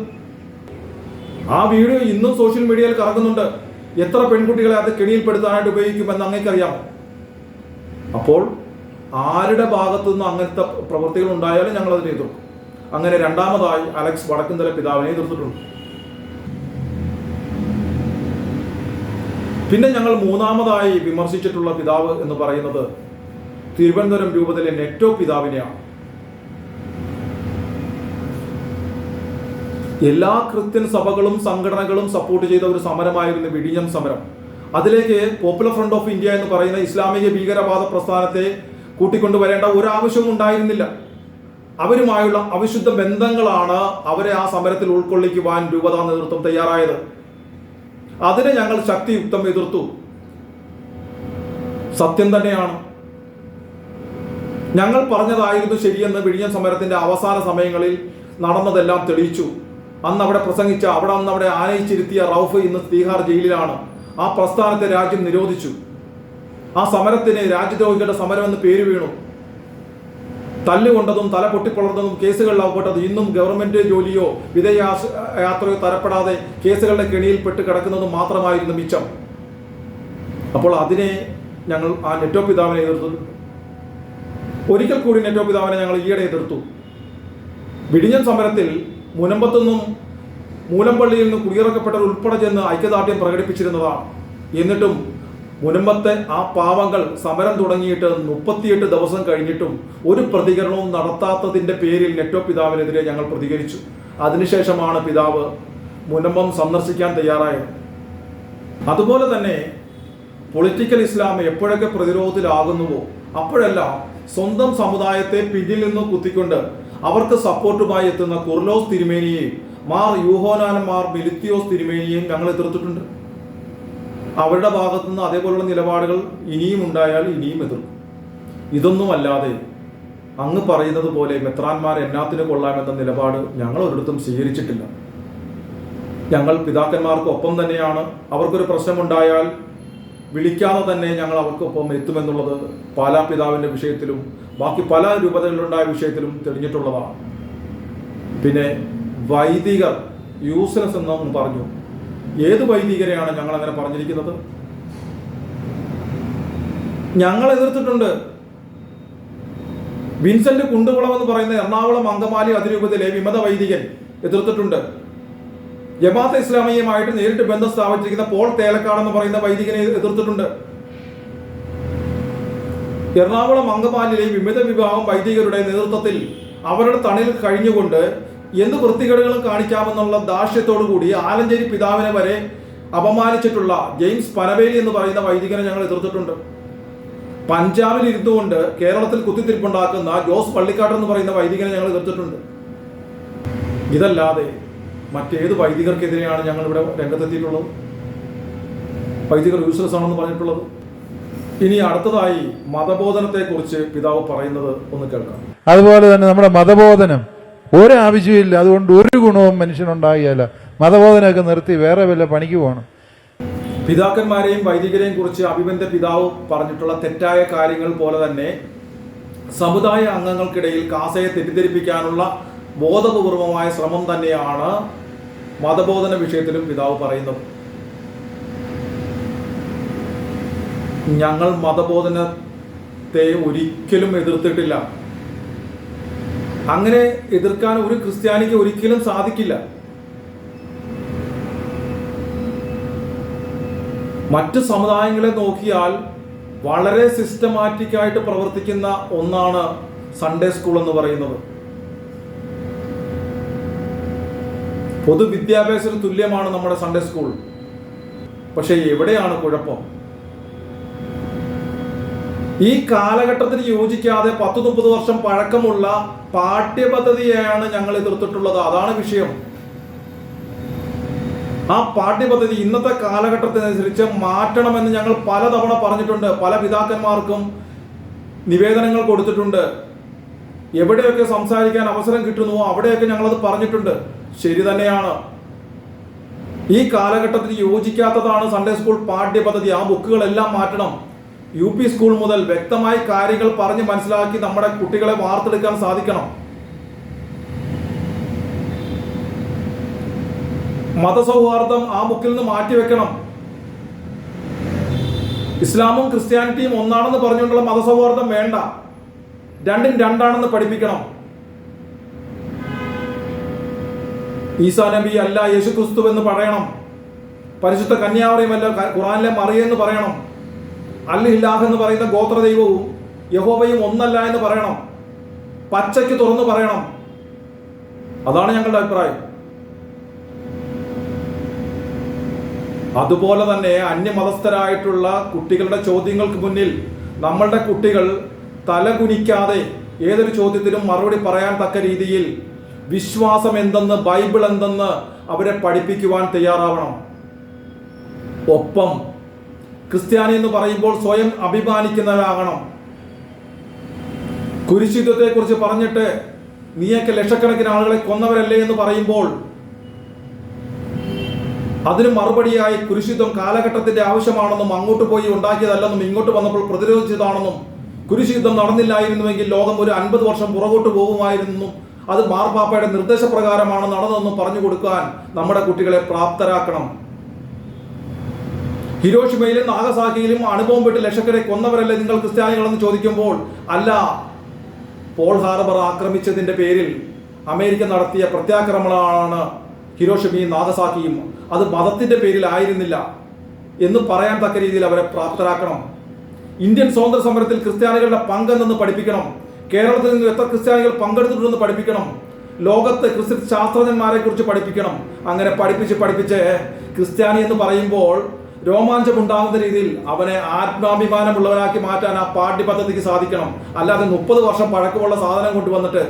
ആ വീഡിയോ ഇന്നും സോഷ്യൽ മീഡിയയിൽ കറങ്ങുന്നുണ്ട്. എത്ര പെൺകുട്ടികളെ അത് കെണിയിൽപ്പെടുത്താനായിട്ട് ഉപയോഗിക്കുമെന്ന് അങ്ങേക്കറിയാമോ? അപ്പോൾ ആരുടെ ഭാഗത്തു നിന്ന് അങ്ങനത്തെ പ്രവൃത്തികൾ ഉണ്ടായാലും ഞങ്ങൾ അതിനെ എതിർക്കും. അങ്ങനെ രണ്ടാമതായി അലക്സ് വടക്കന്തല പിതാവിനെ എതിർത്തിട്ടുണ്ട്. പിന്നെ ഞങ്ങൾ മൂന്നാമതായി വിമർശിച്ചിട്ടുള്ള പിതാവ് എന്ന് പറയുന്നത് തിരുവനന്തപുരം രൂപതയിലെ നെറ്റോ പിതാവിനെയാണ്. എല്ലാ ക്രിസ്ത്യൻ സഭകളും സംഘടനകളും സപ്പോർട്ട് ചെയ്ത ഒരു സമരമായിരുന്നു വിഴിഞ്ഞം സമരം. അതിലേക്ക് പോപ്പുലർ ഫ്രണ്ട് ഓഫ് ഇന്ത്യ എന്ന് പറയുന്ന ഇസ്ലാമിക ഭീകരവാദ പ്രസ്ഥാനത്തെ കൂട്ടിക്കൊണ്ടുവരേണ്ട ഒരു ആവശ്യവും ഉണ്ടായിരുന്നില്ല. അവരുമായുള്ള അവിശുദ്ധ ബന്ധങ്ങളാണ് അവരെ ആ സമരത്തിൽ ഉൾക്കൊള്ളിക്കുവാൻ രൂപതാ നേതൃത്വം തയ്യാറായത്. അതിനെ ഞങ്ങൾ ശക്തിയുക്തം എതിർത്തു. സത്യം തന്നെയാണ്, ഞങ്ങൾ പറഞ്ഞതായിരുന്നു ശരിയെന്ന് വിഴിഞ്ഞം സമരത്തിന്റെ അവസാന സമയങ്ങളിൽ നടന്നതെല്ലാം തെളിയിച്ചു. അന്ന് അവിടെ പ്രസംഗിച്ച അന്ന് അവിടെ ആനയിച്ചിരുത്തിയ റൌഫ് ഇന്ന് തീഹാർ ജയിലിലാണ്. ആ പ്രസ്ഥാനത്തെ രാജ്യം നിരോധിച്ചു. ആ സമരത്തിന് രാജ്യദ്രോഹികളുടെ സമരം എന്ന് പേര് വീണു. തല്ലുകൊണ്ടതും തല പൊട്ടിപ്പൊളർന്നതും കേസുകളിലാവപ്പെട്ടത് ഇന്നും ഗവൺമെന്റ് ജോലിയോ വിദേശയാത്രയോ തരപ്പെടാതെ കേസുകളുടെ കെണിയിൽപ്പെട്ട് കിടക്കുന്നതും മാത്രമായിരുന്നു മിച്ചം. അപ്പോൾ അതിനെ ഞങ്ങൾ ആ നെറ്റോ പിതാവിനെ എതിർത്തു. ഒരിക്കൽ കൂടി നെറ്റോ പിതാവിനെ ഞങ്ങൾ ഈയിടെ എതിർത്തു. വിഴിഞ്ഞം സമരത്തിൽ മുനമ്പത്തുനിന്നും മൂലമ്പള്ളിയിൽ നിന്നും കുടിയിറക്കപ്പെട്ടവർ ഉൾപ്പെടെ ചെന്ന് ഐക്യദാർഢ്യം പ്രകടിപ്പിച്ചിരുന്നതാണ്. എന്നിട്ടും മുനമ്പത്തെ ആ പാവങ്ങൾ സമരം തുടങ്ങിയിട്ട് 38 ദിവസം കഴിഞ്ഞിട്ടും ഒരു പ്രതികരണവും നടത്താത്തതിന്റെ പേരിൽ നെറ്റോ പിതാവിനെതിരെ ഞങ്ങൾ പ്രതികരിച്ചു. അതിനുശേഷമാണ് പിതാവ് മുനമ്പം സന്ദർശിക്കാൻ തയ്യാറായത്. അതുപോലെ തന്നെ പൊളിറ്റിക്കൽ ഇസ്ലാം എപ്പോഴൊക്കെ പ്രതിരോധത്തിലാകുന്നുവോ അപ്പോഴെല്ലാം സ്വന്തം സമുദായത്തെ പിന്നിൽ നിന്ന് കുത്തിക്കൊണ്ട് അവർക്ക് സപ്പോർട്ടുമായി എത്തുന്ന കുർലോസ് തിരുമേനിയെയും മാർ യൂഹോനാൻ മാർ മിലിത്തിയോസ് തിരുമേനിയെയും ഞങ്ങൾ എതിർത്തിട്ടുണ്ട്. അവരുടെ ഭാഗത്തു നിന്ന് അതേപോലുള്ള നിലപാടുകൾ ഇനിയും ഉണ്ടായാൽ ഇനിയും എതിർക്കും. ഇതൊന്നുമല്ലാതെ അങ്ങ് പറയുന്നത് പോലെ മെത്രാന്മാർ എന്നാത്തിന് കൊള്ളാമെന്ന നിലപാട് ഞങ്ങൾ ഒരിടത്തും സ്വീകരിച്ചിട്ടില്ല. ഞങ്ങൾ പിതാക്കന്മാർക്കൊപ്പം തന്നെയാണ്. അവർക്കൊരു പ്രശ്നമുണ്ടായാൽ വിളിക്കാതെ തന്നെ ഞങ്ങൾ അവർക്കൊപ്പം എത്തുമെന്നുള്ളത് പാലാ പിതാവിൻ്റെ വിഷയത്തിലും ബാക്കി പല രൂപതകളിലുണ്ടായ വിഷയത്തിലും തെളിഞ്ഞിട്ടുള്ളതാണ്. പിന്നെ വൈദികർ യൂസ്ലെസ് എന്നും പറഞ്ഞു. ഏത് വൈദികരെയാണ് ഞങ്ങൾ അങ്ങനെ പറഞ്ഞിരിക്കുന്നത്? ഞങ്ങൾ എതിർത്തിട്ടുണ്ട്. വിൻസെന്റ് കുണ്ടുകുളം എന്ന് പറയുന്ന എറണാകുളം അങ്കമാലി അതിരൂപതയിലെ വിമത വൈദികൻ എതിർത്തിട്ടുണ്ട്. ജമാഅത്തെ ഇസ്ലാമിയുമായിട്ട് നേരിട്ട് ബന്ധം സ്ഥാപിച്ചിരിക്കുന്ന പോൾ തേലക്കാട് എന്ന് പറയുന്ന വൈദികനെ എതിർത്തിട്ടുണ്ട്. എറണാകുളം അങ്കമാലിയിലെ വിമത വിഭാഗം വൈദികരുടെ നേതൃത്വത്തിൽ അവരുടെ തണലിൽ കഴിഞ്ഞുകൊണ്ട് എന്ത് വൃത്തികേടുകളും കാണിക്കാമെന്നുള്ള ദാർഷ്ട്യത്തോടു കൂടി ആലഞ്ചേരി പിതാവിനെ വരെ അപമാനിച്ചിട്ടുള്ള ജെയിംസ് പനവേലി എന്ന് പറയുന്ന വൈദികനെ ഞങ്ങൾ എതിർത്തിട്ടുണ്ട്. പഞ്ചാബിൽ ഇരുന്നുകൊണ്ട് കേരളത്തിൽ കുത്തിത്തിരിപ്പുണ്ടാക്കുന്ന ജോസ് പള്ളിക്കാട്ട് എന്ന് പറയുന്ന വൈദികനെ ഞങ്ങൾ എതിർത്തിട്ടുണ്ട്. ഇതല്ലാതെ മറ്റേത് വൈദികർക്കെതിരെയാണ് ഞങ്ങൾ ഇവിടെ രംഗത്തെത്തിയിട്ടുള്ളത്? വൈദികർ യൂസ്ലെസ് ആണെന്ന് പറഞ്ഞിട്ടുള്ളത്. ഇനി അടുത്തതായി മതബോധനത്തെക്കുറിച്ച് പിതാവ് പറയുന്നത് ഒന്ന് കേൾക്കാം. അതുപോലെ തന്നെ നമ്മുടെ മതബോധനം ഒരാവശ്യമില്ല, അതുകൊണ്ട് ഒരു ഗുണവും മനുഷ്യനുണ്ടാകില്ല. മതബോധനമൊക്കെ നിർത്തി വേറെ വല്ല പണിക്ക് പോകണം. പിതാക്കന്മാരെയും വൈദികരെയും കുറിച്ച് അഭിബന്ധ പിതാവ് പറഞ്ഞിട്ടുള്ള തെറ്റായ കാര്യങ്ങൾ പോലെ തന്നെ സമുദായ അംഗങ്ങൾക്കിടയിൽ കാസയെ തെറ്റിദ്ധരിപ്പിക്കാനുള്ള ബോധപൂർവമായ ശ്രമം തന്നെയാണ് മതബോധന വിഷയത്തിലും പിതാവ് പറയുന്നത്. ഞങ്ങൾ മതബോധനത്തെ ഒരിക്കലും എതിർത്തിട്ടില്ല. അങ്ങനെ എതിർക്കാൻ ഒരു ക്രിസ്ത്യാനിക്ക് ഒരിക്കലും സാധിക്കില്ല. മറ്റ് സമുദായങ്ങളെ നോക്കിയാൽ വളരെ സിസ്റ്റമാറ്റിക് ആയിട്ട് പ്രവർത്തിക്കുന്ന ഒന്നാണ് സൺഡേ സ്കൂൾ എന്ന് പറയുന്നത്. പൊതുവിദ്യാഭ്യാസത്തിന് തുല്യമാണ് നമ്മുടെ സൺഡേ സ്കൂൾ. പക്ഷെ എവിടെയാണ് കുഴപ്പം? ഈ കാലഘട്ടത്തിന് യോജിക്കാതെ 10-30 വർഷം പഴക്കമുള്ള പാഠ്യപദ്ധതിയെയാണ് ഞങ്ങൾ എതിർത്തിട്ടുള്ളത്. അതാണ് വിഷയം. ആ പാഠ്യപദ്ധതി ഇന്നത്തെ കാലഘട്ടത്തിനനുസരിച്ച് മാറ്റണമെന്ന് ഞങ്ങൾ പലതവണ പറഞ്ഞിട്ടുണ്ട്. പല പിതാക്കന്മാർക്കും നിവേദനങ്ങൾ കൊടുത്തിട്ടുണ്ട്. എവിടെയൊക്കെ സംസാരിക്കാൻ അവസരം കിട്ടുന്നുവോ അവിടെയൊക്കെ ഞങ്ങളത് പറഞ്ഞിട്ടുണ്ട്. ശരി തന്നെയാണ്. ഈ കാലഘട്ടത്തിന് യോജിക്കാത്തതാണ് സൺഡേ സ്കൂൾ പാഠ്യപദ്ധതി. ആ ബുക്കുകളെല്ലാം മാറ്റണം. UP സ്കൂൾ മുതൽ വ്യക്തമായി കാര്യങ്ങൾ പറഞ്ഞ് മനസ്സിലാക്കി നമ്മുടെ കുട്ടികളെ വാർത്തെടുക്കാൻ സാധിക്കണം. മതസൗഹാർദ്ദം ആ ബുക്കിൽ നിന്ന് മാറ്റിവെക്കണം. ഇസ്ലാമും ക്രിസ്ത്യാനിറ്റിയും ഒന്നാണെന്ന് പറഞ്ഞുകൊണ്ടുള്ള മതസൗഹാർദ്ദം വേണ്ട. രണ്ടും രണ്ടാണെന്ന് പഠിപ്പിക്കണം. ഈസാ നബി അല്ല യേശു ക്രിസ്തു എന്ന് പറയണം. പരിശുദ്ധ കന്യാമറിയമല്ല ഖുർആനിലെ മറിയെന്ന് പറയണം. അൽ-ഇലാഹ് എന്ന് പറയുന്ന ഗോത്രദൈവവും യഹോവയും ഒന്നല്ല എന്ന് പറയണം. പച്ചയ്ക്ക് തുറന്നു പറയണം. അതാണ് ഞങ്ങളുടെ അഭിപ്രായം. അതുപോലെ തന്നെ അന്യമതസ്ഥരായിട്ടുള്ള കുട്ടികളുടെ ചോദ്യങ്ങൾക്ക് മുന്നിൽ നമ്മളുടെ കുട്ടികൾ തലകുനിക്കാതെ ഏതൊരു ചോദ്യത്തിനും മറുപടി പറയാൻ തക്ക രീതിയിൽ വിശ്വാസം എന്തെന്ന്, ബൈബിൾ എന്തെന്ന് അവരെ പഠിപ്പിക്കുവാൻ തയ്യാറാവണം. ഒപ്പം ക്രിസ്ത്യാനി എന്ന് പറയുമ്പോൾ സ്വയം അഭിമാനിക്കുന്നവരാകണം. കുരിശുയുദ്ധത്തെക്കുറിച്ച് പറഞ്ഞിട്ട് നീയൊക്കെ ലക്ഷക്കണക്കിന് ആളുകളെ കൊന്നവരല്ലേ എന്ന് പറയുമ്പോൾ അതിന് മറുപടിയായി കുരിശുയുദ്ധം കാലഘട്ടത്തിന്റെ ആവശ്യമാണെന്നും അങ്ങോട്ട് പോയി ഉണ്ടാക്കിയതല്ലെന്നും ഇങ്ങോട്ട് വന്നപ്പോൾ പ്രതിരോധിച്ചതാണെന്നും കുരിശുയുദ്ധം നടന്നില്ലായിരുന്നുവെങ്കിൽ ലോകം ഒരു 50 വർഷം പുറകോട്ട് പോകുമായിരുന്നു, അത് മാർപ്പാപ്പയുടെ നിർദ്ദേശപ്രകാരമാണ് നടന്നതെന്നും പറഞ്ഞു കൊടുക്കാൻ നമ്മുടെ കുട്ടികളെ പ്രാപ്തരാക്കണം. ഹിരോഷിമയിലും നാഗസാക്കിയിലും അണുബോംബിട്ട് ലക്ഷക്കരെ കൊന്നവരല്ലേ നിങ്ങൾ ക്രിസ്ത്യാനികളെന്ന് ചോദിക്കുമ്പോൾ അല്ല, പോൾ ഹാർബർ ആക്രമിച്ചതിന്റെ പേരിൽ അമേരിക്ക നടത്തിയ പ്രത്യാക്രമണമാണ് ഹിരോഷിമയും നാഗസാക്കിയും. അത് മതത്തിന്റെ പേരിലായിരുന്നില്ല എന്ന് പറയാൻ തക്ക രീതിയിൽ അവരെ പ്രാപ്തരാക്കണം. ഇന്ത്യൻ സ്വാതന്ത്ര്യ സമരത്തിൽ ക്രിസ്ത്യാനികളുടെ പങ്കെന്തെന്ന് പഠിപ്പിക്കണം. കേരളത്തിൽ നിന്ന് എത്ര ക്രിസ്ത്യാനികൾ പങ്കെടുത്തിട്ടുണ്ടെന്ന് പഠിപ്പിക്കണം. ലോകത്ത് ക്രിസ്ത്യൻ ശാസ്ത്രജ്ഞന്മാരെ കുറിച്ച് പഠിപ്പിക്കണം. അങ്ങനെ പഠിപ്പിച്ച് ക്രിസ്ത്യാനി എന്ന് പറയുമ്പോൾ രോമാഞ്ചമുണ്ടാകുന്ന രീതിയിൽ അവനെ ആത്മാഭിമാനമുള്ളവനാക്കി മാറ്റാൻ ആ പാഠ്യപദ്ധതിക്ക് സാധിക്കണം. അല്ലാതെ 30 വർഷം പഴക്കമുള്ള സാധനം കൊണ്ടുവന്നിട്ട്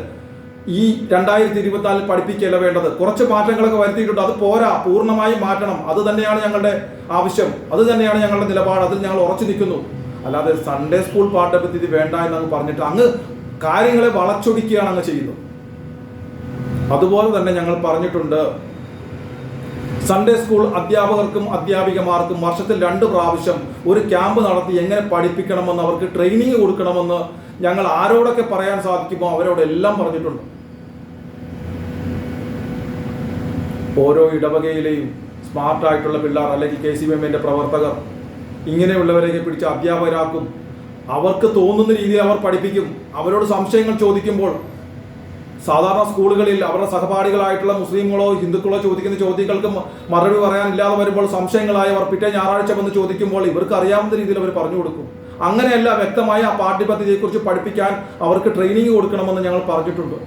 ഈ 2024 പഠിപ്പിക്കുകയല്ല വേണ്ടത്. കുറച്ച് മാറ്റങ്ങളൊക്കെ വരുത്തിയിട്ടുണ്ട്, അത് പോരാ, പൂർണ്ണമായും മാറ്റണം. അത് തന്നെയാണ് ഞങ്ങളുടെ ആവശ്യം, അത് തന്നെയാണ് ഞങ്ങളുടെ നിലപാട്. അതിൽ ഞങ്ങൾ ഉറച്ചു നിൽക്കുന്നു. അല്ലാതെ സൺഡേ സ്കൂൾ പാഠ്യപദ്ധതി വേണ്ട എന്നങ്ങ് പറഞ്ഞിട്ട് അങ്ങ് കാര്യങ്ങളെ വളച്ചൊടിക്കുകയാണ് അങ്ങ് ചെയ്യുന്നത്. അതുപോലെ തന്നെ ഞങ്ങൾ പറഞ്ഞിട്ടുണ്ട്, സൺഡേ സ്കൂൾ അധ്യാപകർക്കും അധ്യാപികമാർക്കും വർഷത്തിൽ 2 പ്രാവശ്യം ഒരു ക്യാമ്പ് നടത്തി എങ്ങനെ പഠിപ്പിക്കണമെന്ന് അവർക്ക് ട്രെയിനിങ് കൊടുക്കണമെന്ന് ഞങ്ങൾ ആരോടൊക്കെ പറയാൻ സാധിക്കുമോ അവരോടെല്ലാം പറഞ്ഞിട്ടുണ്ട്. ഓരോ ഇടവകയിലെയും സ്മാർട്ടായിട്ടുള്ള പിള്ളേർ അല്ലെങ്കിൽ KCBMന്റെ പ്രവർത്തകർ ഇങ്ങനെയുള്ളവരെയൊക്കെ പിടിച്ച് അധ്യാപകരാക്കും. അവർക്ക് തോന്നുന്ന രീതിയിൽ അവർ പഠിപ്പിക്കും. അവരോട് സംശയങ്ങൾ ചോദിക്കുമ്പോൾ സാധാരണ സ്കൂളുകളിൽ അവരുടെ സഹപാഠികളായിട്ടുള്ള മുസ്ലിങ്ങളോ ഹിന്ദുക്കളോ ചോദിക്കുന്ന ചോദ്യങ്ങൾക്ക് മറുപടി പറയാനില്ലാതെ വരുമ്പോൾ സംശയങ്ങളായി അവർ പിറ്റേ ഞായറാഴ്ച വന്ന് ചോദിക്കുമ്പോൾ ഇവർക്ക് അറിയാവുന്ന രീതിയിൽ അവർ പറഞ്ഞു കൊടുക്കും. അങ്ങനെയല്ല, വ്യക്തമായി ആ പാഠ്യപദ്ധതിയെക്കുറിച്ച് പഠിപ്പിക്കാൻ അവർക്ക് ട്രെയിനിങ് കൊടുക്കണമെന്ന് ഞങ്ങൾ പറഞ്ഞിട്ടുണ്ട്.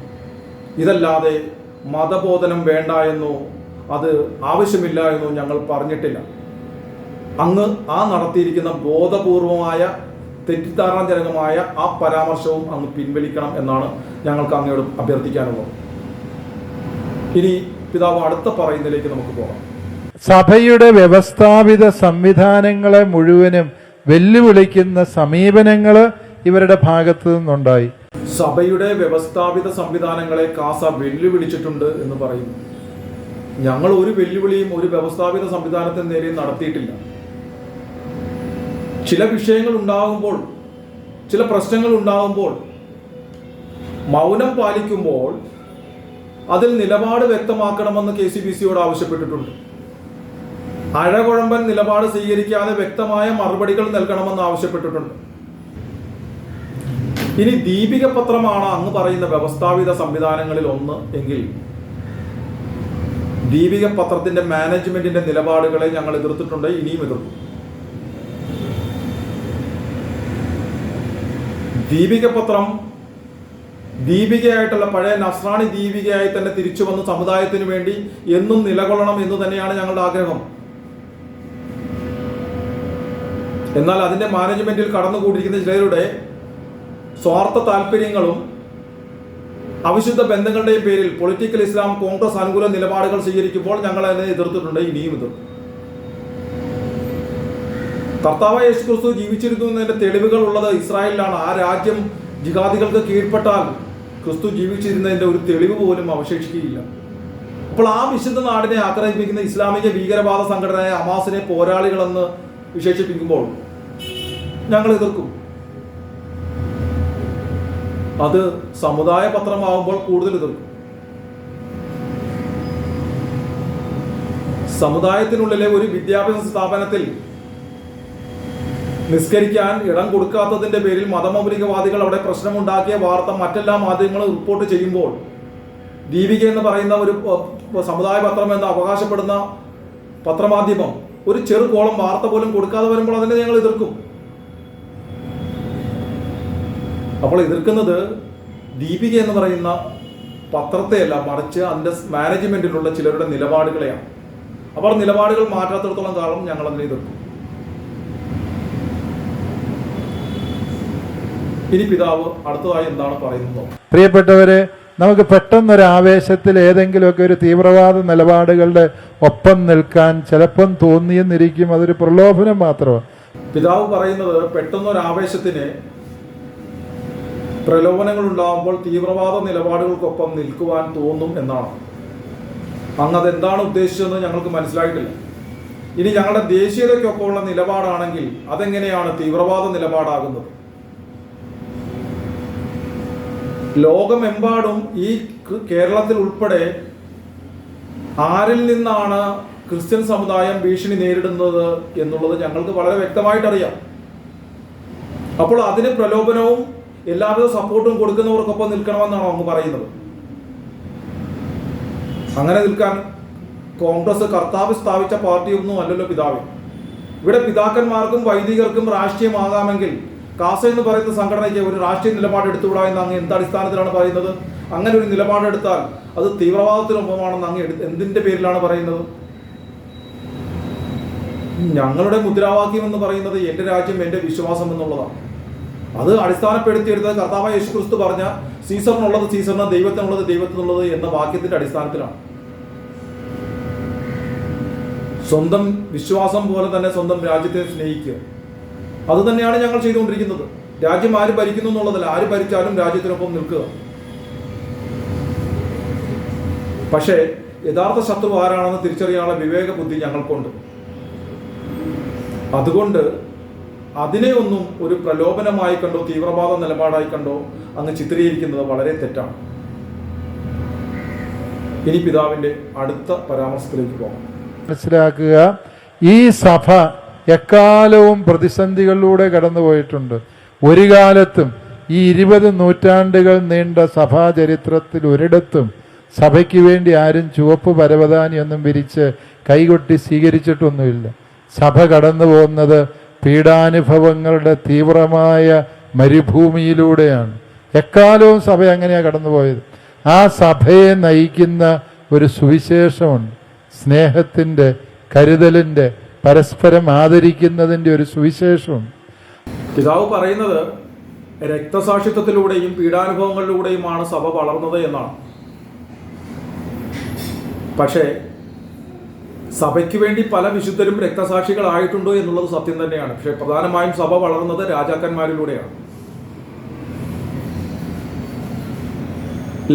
ഇതല്ലാതെ മതബോധനം വേണ്ട എന്നോ അത് ആവശ്യമില്ല എന്നോ ഞങ്ങൾ പറഞ്ഞിട്ടില്ല. അങ്ങ് ആ നടത്തിയിരിക്കുന്ന ബോധപൂർവമായ തെറ്റിദ്ധാരണജനകമായ ആ പരാമർശവും അങ്ങ് പിൻവലിക്കണം എന്നാണ് ഞങ്ങൾക്ക് അങ്ങയോട് അഭ്യർത്ഥിക്കാനുള്ളത്. ഇനി പിതാവ് അടുത്ത പറയുന്നതിലേക്ക് നമുക്ക് പോകാം. സഭയുടെ വ്യവസ്ഥാപിത സംവിധാനങ്ങളെ മുഴുവനും വെല്ലുവിളിക്കുന്ന സമീപനങ്ങൾ ഇവരുടെ ഭാഗത്തു നിന്നുണ്ടായി. സഭയുടെ വ്യവസ്ഥാപിത സംവിധാനങ്ങളെ കാസ വെല്ലുവിളിച്ചിട്ടുണ്ട് എന്ന് പറയുന്നു. ഞങ്ങൾ ഒരു വെല്ലുവിളിയും ഒരു വ്യവസ്ഥാപിത സംവിധാനത്തിന് നേരെ നടത്തിയിട്ടില്ല. ചില വിഷയങ്ങൾ ഉണ്ടാകുമ്പോൾ, ചില പ്രശ്നങ്ങൾ ഉണ്ടാകുമ്പോൾ മൗനം പാലിക്കുമ്പോൾ അതിൽ നിലപാട് വ്യക്തമാക്കണമെന്ന് KCBCയോട് ആവശ്യപ്പെട്ടിട്ടുണ്ട്. അഴകുഴമ്പൻ നിലപാട് സ്വീകരിക്കാതെ വ്യക്തമായ മറുപടികൾ നൽകണമെന്ന് ആവശ്യപ്പെട്ടിട്ടുണ്ട്. ഇനി ദീപിക പത്രമാണ് അങ്ങ് പറയുന്ന വ്യവസ്ഥാപിത സംവിധാനങ്ങളിൽ ഒന്ന് എങ്കിൽ ദീപിക പത്രത്തിന്റെ മാനേജ്മെന്റിന്റെ നിലപാടുകളെ ഞങ്ങൾ എതിർത്തിട്ടുണ്ട്, ഇനിയും എതിർക്കും. ദീപിക പത്രം ദീപികയായിട്ടുള്ള പഴയ നസ്രാണി ദീപികയായി തന്നെ തിരിച്ചു വന്ന് സമുദായത്തിന് വേണ്ടി എന്നും നിലകൊള്ളണം എന്ന് തന്നെയാണ് ഞങ്ങളുടെ ആഗ്രഹം. എന്നാൽ അതിന്റെ മാനേജ്മെന്റിൽ കടന്നുകൂടിയിരിക്കുന്ന ചിലരുടെ സ്വാർത്ഥ താല്പര്യങ്ങളും അവിശുദ്ധ ബന്ധങ്ങളുടെയും പേരിൽ പൊളിറ്റിക്കൽ ഇസ്ലാം കോൺഗ്രസ് അനുകൂല നിലപാടുകൾ സ്വീകരിക്കുമ്പോൾ ഞങ്ങൾ അതിനെ എതിർത്തിട്ടുണ്ട്, ഇനിയും എതിർക്കും. കർത്താവായ യേശുക്രിസ്തു ജീവിച്ചിരുന്നു എന്നതിന്റെ തെളിവുകൾ ഉള്ളത് ഇസ്രായേലിലാണ്. ആ രാജ്യം ജിഹാദികൾക്ക് കീഴ്പ്പെട്ടാൽ ക്രിസ്തു ജീവിച്ചിരുന്നതിന്റെ ഒരു തെളിവ് പോലും അവശേഷിക്കുകയില്ല. അപ്പോൾ ആ വിശുദ്ധ നാടിനെ ആക്രമിപ്പിക്കുന്ന ഇസ്ലാമിക ഭീകരവാദ സംഘടനയായ ഹമാസിനെ പോരാളികളെന്ന് വിശേഷിപ്പിക്കുമ്പോൾ ഞങ്ങൾ എതിർക്കും. അത് സമുദായ പത്രമാകുമ്പോൾ കൂടുതൽ എതിർക്കും. സമുദായത്തിനുള്ളിലെ ഒരു വിദ്യാഭ്യാസ സ്ഥാപനത്തിൽ നിസ്കരിക്കാൻ ഇടം കൊടുക്കാത്തതിന്റെ പേരിൽ മതമൗലികവാദികൾ അവിടെ പ്രശ്നമുണ്ടാക്കിയ വാർത്ത മറ്റെല്ലാ മാധ്യമങ്ങളും റിപ്പോർട്ട് ചെയ്യുമ്പോൾ ദീപിക എന്ന് പറയുന്ന ഒരു സമുദായ പത്രം എന്ന് അവകാശപ്പെടുന്ന പത്രമാധ്യമം ഒരു ചെറുകോളം വാർത്ത പോലും കൊടുക്കാതെ വരുമ്പോൾ അതിനെ ഞങ്ങൾ എതിർക്കും. അപ്പോൾ എതിർക്കുന്നത് ദീപിക എന്ന് പറയുന്ന പത്രത്തെയല്ല, മറിച്ച് അതിൻ്റെ മാനേജ്മെന്റിലുള്ള ചിലരുടെ നിലപാടുകളെയാണ്. അപ്പോൾ നിലപാടുകൾ മാറ്റാത്തിടത്തോളം കാലം ഞങ്ങൾ അതിനെ എതിർക്കും. ഇനി പിതാവ് അടുത്തതായി എന്താണ് പറയുന്നത്? പ്രിയപ്പെട്ടവരെ, നമുക്ക് പെട്ടെന്നൊരു ആവേശത്തിൽ ഏതെങ്കിലുമൊക്കെ ഒരു തീവ്രവാദ നിലപാടുകളുടെ ഒപ്പം നിൽക്കാൻ ചിലപ്പം തോന്നിയെന്നിരിക്കും. അതൊരു പ്രലോഭനം മാത്രമാണ്. പിതാവ് പറയുന്നത് പെട്ടെന്നൊരു ആവേശത്തിന് പ്രലോഭനങ്ങൾ ഉണ്ടാകുമ്പോൾ തീവ്രവാദ നിലപാടുകൾക്കൊപ്പം നിൽക്കുവാൻ തോന്നും എന്നാണ്. അങ്ങ് അതെന്താണ് ഉദ്ദേശിച്ചതെന്ന് ഞങ്ങൾക്ക് മനസ്സിലായിട്ടില്ല. ഇനി ഞങ്ങളുടെ ദേശീയതയ്ക്കൊപ്പമുള്ള നിലപാടാണെങ്കിൽ അതെങ്ങനെയാണ് തീവ്രവാദ നിലപാടാകുന്നത്? ലോകമെമ്പാടും ഈ കേരളത്തിൽ ഉൾപ്പെടെ ആരിൽ നിന്നാണ് ക്രിസ്ത്യൻ സമുദായം ഭീഷണി നേരിടുന്നത് എന്നുള്ളത് ഞങ്ങൾക്ക് വളരെ വ്യക്തമായിട്ടറിയാം. അപ്പോൾ അതിന് പ്രലോഭനവും എല്ലാവിധ സപ്പോർട്ടും കൊടുക്കുന്നവർക്കൊപ്പം നിൽക്കണമെന്നാണോ അങ്ങ് പറയുന്നത്? അങ്ങനെ നിൽക്കാൻ കോൺഗ്രസ് കർത്താവ് സ്ഥാപിച്ച പാർട്ടിയൊന്നും അല്ലല്ലോ പിതാവ്. ഇവിടെ പിതാക്കന്മാർക്കും വൈദികർക്കും രാഷ്ട്രീയമാകാമെങ്കിൽ കാസ എന്ന് പറയുന്ന സംഘടനയ്ക്ക് ഒരു രാഷ്ട്രീയ നിലപാട് എടുത്തുകൂടാ എന്ന് അങ്ങ് എന്ത് അടിസ്ഥാനത്തിലാണ് പറയുന്നത്? അങ്ങനെ ഒരു നിലപാടെടുത്താൽ അത് തീവ്രവാദത്തിനൊപ്പമാണെന്ന് അങ്ങ് എന്തിന്റെ പേരിലാണ് പറയുന്നത്? ഞങ്ങളുടെ മുദ്രാവാക്യം എന്ന് പറയുന്നത് എൻ്റെ രാജ്യം എൻ്റെ വിശ്വാസം എന്നുള്ളതാണ്. അത് അടിസ്ഥാനപ്പെടുത്തിയെടുത്തത് കർത്താവായ യേശുക്രിസ്തു പറഞ്ഞ സീസറിനുള്ളത് സീസറിന്, ദൈവത്തിനുള്ളത് ദൈവത്തിനുള്ളത് എന്ന വാക്യത്തിന്റെ അടിസ്ഥാനത്തിലാണ്. സ്വന്തം വിശ്വാസം പോലെ തന്നെ സ്വന്തം രാജ്യത്തെ സ്നേഹിക്കുക, അത് തന്നെയാണ് ഞങ്ങൾ ചെയ്തുകൊണ്ടിരിക്കുന്നത്. രാജ്യം ആര് ഭരിക്കുന്നു എന്നുള്ളതല്ല, ആര് ഭരിച്ചാലും രാജ്യത്തിനൊപ്പം നിൽക്കുക. പക്ഷേ യഥാർത്ഥ ശത്രു ആരാണെന്ന് തിരിച്ചറിയാനുള്ള വിവേക ബുദ്ധി ഞങ്ങൾക്കുണ്ട്. അതുകൊണ്ട് അതിനെ ഒന്നും ഒരു പ്രലോഭനമായി കണ്ടോ തീവ്രവാദ നിലപാടായി കണ്ടോ അങ്ങ് ചിത്രീകരിക്കുന്നത് വളരെ തെറ്റാണ്. ഇനി പിതാവിന്റെ അടുത്ത പരാമർശത്തിലേക്ക് പോകാം. മനസ്സിലാക്കുക, ഈ സഭ എക്കാലവും പ്രതിസന്ധികളിലൂടെ കടന്നുപോയിട്ടുണ്ട്. ഒരു കാലത്തും ഈ 20 നൂറ്റാണ്ടുകൾ നീണ്ട സഭാചരിത്രത്തിൽ ഒരിടത്തും സഭയ്ക്ക് വേണ്ടി ആരും ചുവപ്പ് പരവതാനിയൊന്നും വിരിച്ച് കൈകൊട്ടി സ്വീകരിച്ചിട്ടൊന്നുമില്ല. സഭ കടന്നു പോകുന്നത് പീഡാനുഭവങ്ങളുടെ തീവ്രമായ മരുഭൂമിയിലൂടെയാണ്. എക്കാലവും സഭ അങ്ങനെയാണ് കടന്നുപോയത്. ആ സഭയെ നയിക്കുന്ന ഒരു സുവിശേഷമുണ്ട്. സ്നേഹത്തിൻ്റെ, കരുതലിൻ്റെ, പരസ്പരം ആദരിക്കുന്നതിൻ്റെ ഒരു സുവിശേഷമുണ്ട്. പിതാവ് പറയുന്നത് രക്തസാക്ഷിത്വത്തിലൂടെയും പീഡാനുഭവങ്ങളിലൂടെയുമാണ് സഭ വളർന്നത് എന്നാണ്. പക്ഷേ സഭയ്ക്ക് വേണ്ടി പല വിശുദ്ധരും രക്തസാക്ഷികളായിട്ടുണ്ടോ എന്നുള്ളത് സത്യം തന്നെയാണ്. പക്ഷേ പ്രധാനമായും സഭ വളർന്നത് രാജാക്കന്മാരിലൂടെയാണ്.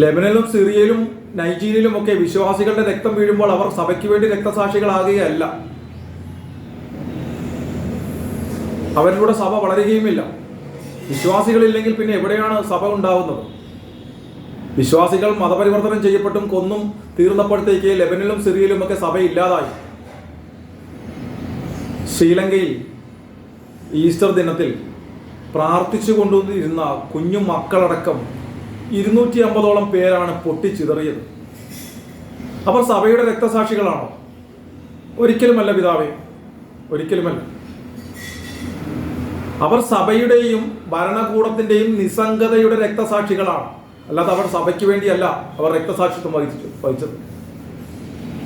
ലെബനനിലും സിറിയയിലും നൈജീരിയയിലും ഒക്കെ വിശ്വാസികളുടെ രക്തം വീഴുമ്പോൾ അവർ സഭയ്ക്ക് വേണ്ടി രക്തസാക്ഷികളാകുകയല്ല, അവരിലൂടെ സഭ വളരുകയുമില്ല. വിശ്വാസികളില്ലെങ്കിൽ പിന്നെ എവിടെയാണ് സഭ ഉണ്ടാവുന്നത്? വിശ്വാസികൾ മതപരിവർത്തനം ചെയ്യപ്പെട്ടും കൊന്നും തീർന്നപ്പോഴത്തേക്ക് ലെബനനിലും സിറിയയിലും ഒക്കെ സഭ ഇല്ലാതായി. ശ്രീലങ്കയിൽ ഈസ്റ്റർ ദിനത്തിൽ പ്രാർത്ഥിച്ചു കൊണ്ടിരുന്ന കുഞ്ഞു മക്കളടക്കം 250ഓളം പേരാണ് പൊട്ടിച്ചിതറിയത്. അവർ സഭയുടെ രക്തസാക്ഷികളാണോ? ഒരിക്കലുമല്ല പിതാവേ, ഒരിക്കലുമല്ല. അവർ സഭയുടെയും ഭരണകൂടത്തിന്റെയും നിസ്സംഗതയുടെ രക്തസാക്ഷികളാണ്. അല്ലാതെ അവർ സഭയ്ക്ക് വേണ്ടിയല്ല അവർ രക്തസാക്ഷിത്വം വഹിച്ചത്.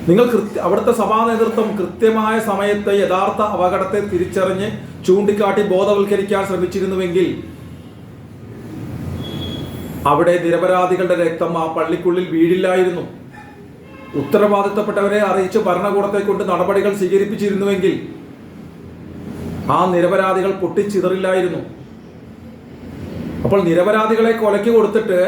നിങ്ങൾ അവിടുത്തെ സഭാ നേതൃത്വം കൃത്യമായ സമയത്ത് യഥാർത്ഥ അപകടത്തെ തിരിച്ചറിഞ്ഞ് ചൂണ്ടിക്കാട്ടി ബോധവൽക്കരിക്കാൻ ശ്രമിച്ചിരുന്നുവെങ്കിൽ അവിടെ നിരപരാധികളുടെ രക്തം ആ പള്ളിക്കുള്ളിൽ വീഴില്ലായിരുന്നു. ഉത്തരവാദിത്തപ്പെട്ടവരെ അറിയിച്ച് ഭരണകൂടത്തെ കൊണ്ട് നടപടികൾ സ്വീകരിപ്പിച്ചിരുന്നുവെങ്കിൽ ആ നിരപരാധികൾ പൊട്ടിച്ചിതറില്ലായിരുന്നു. അപ്പോൾ നിരപരാധികളെ കൊലയ്ക്ക് കൊടുത്തിട്ട്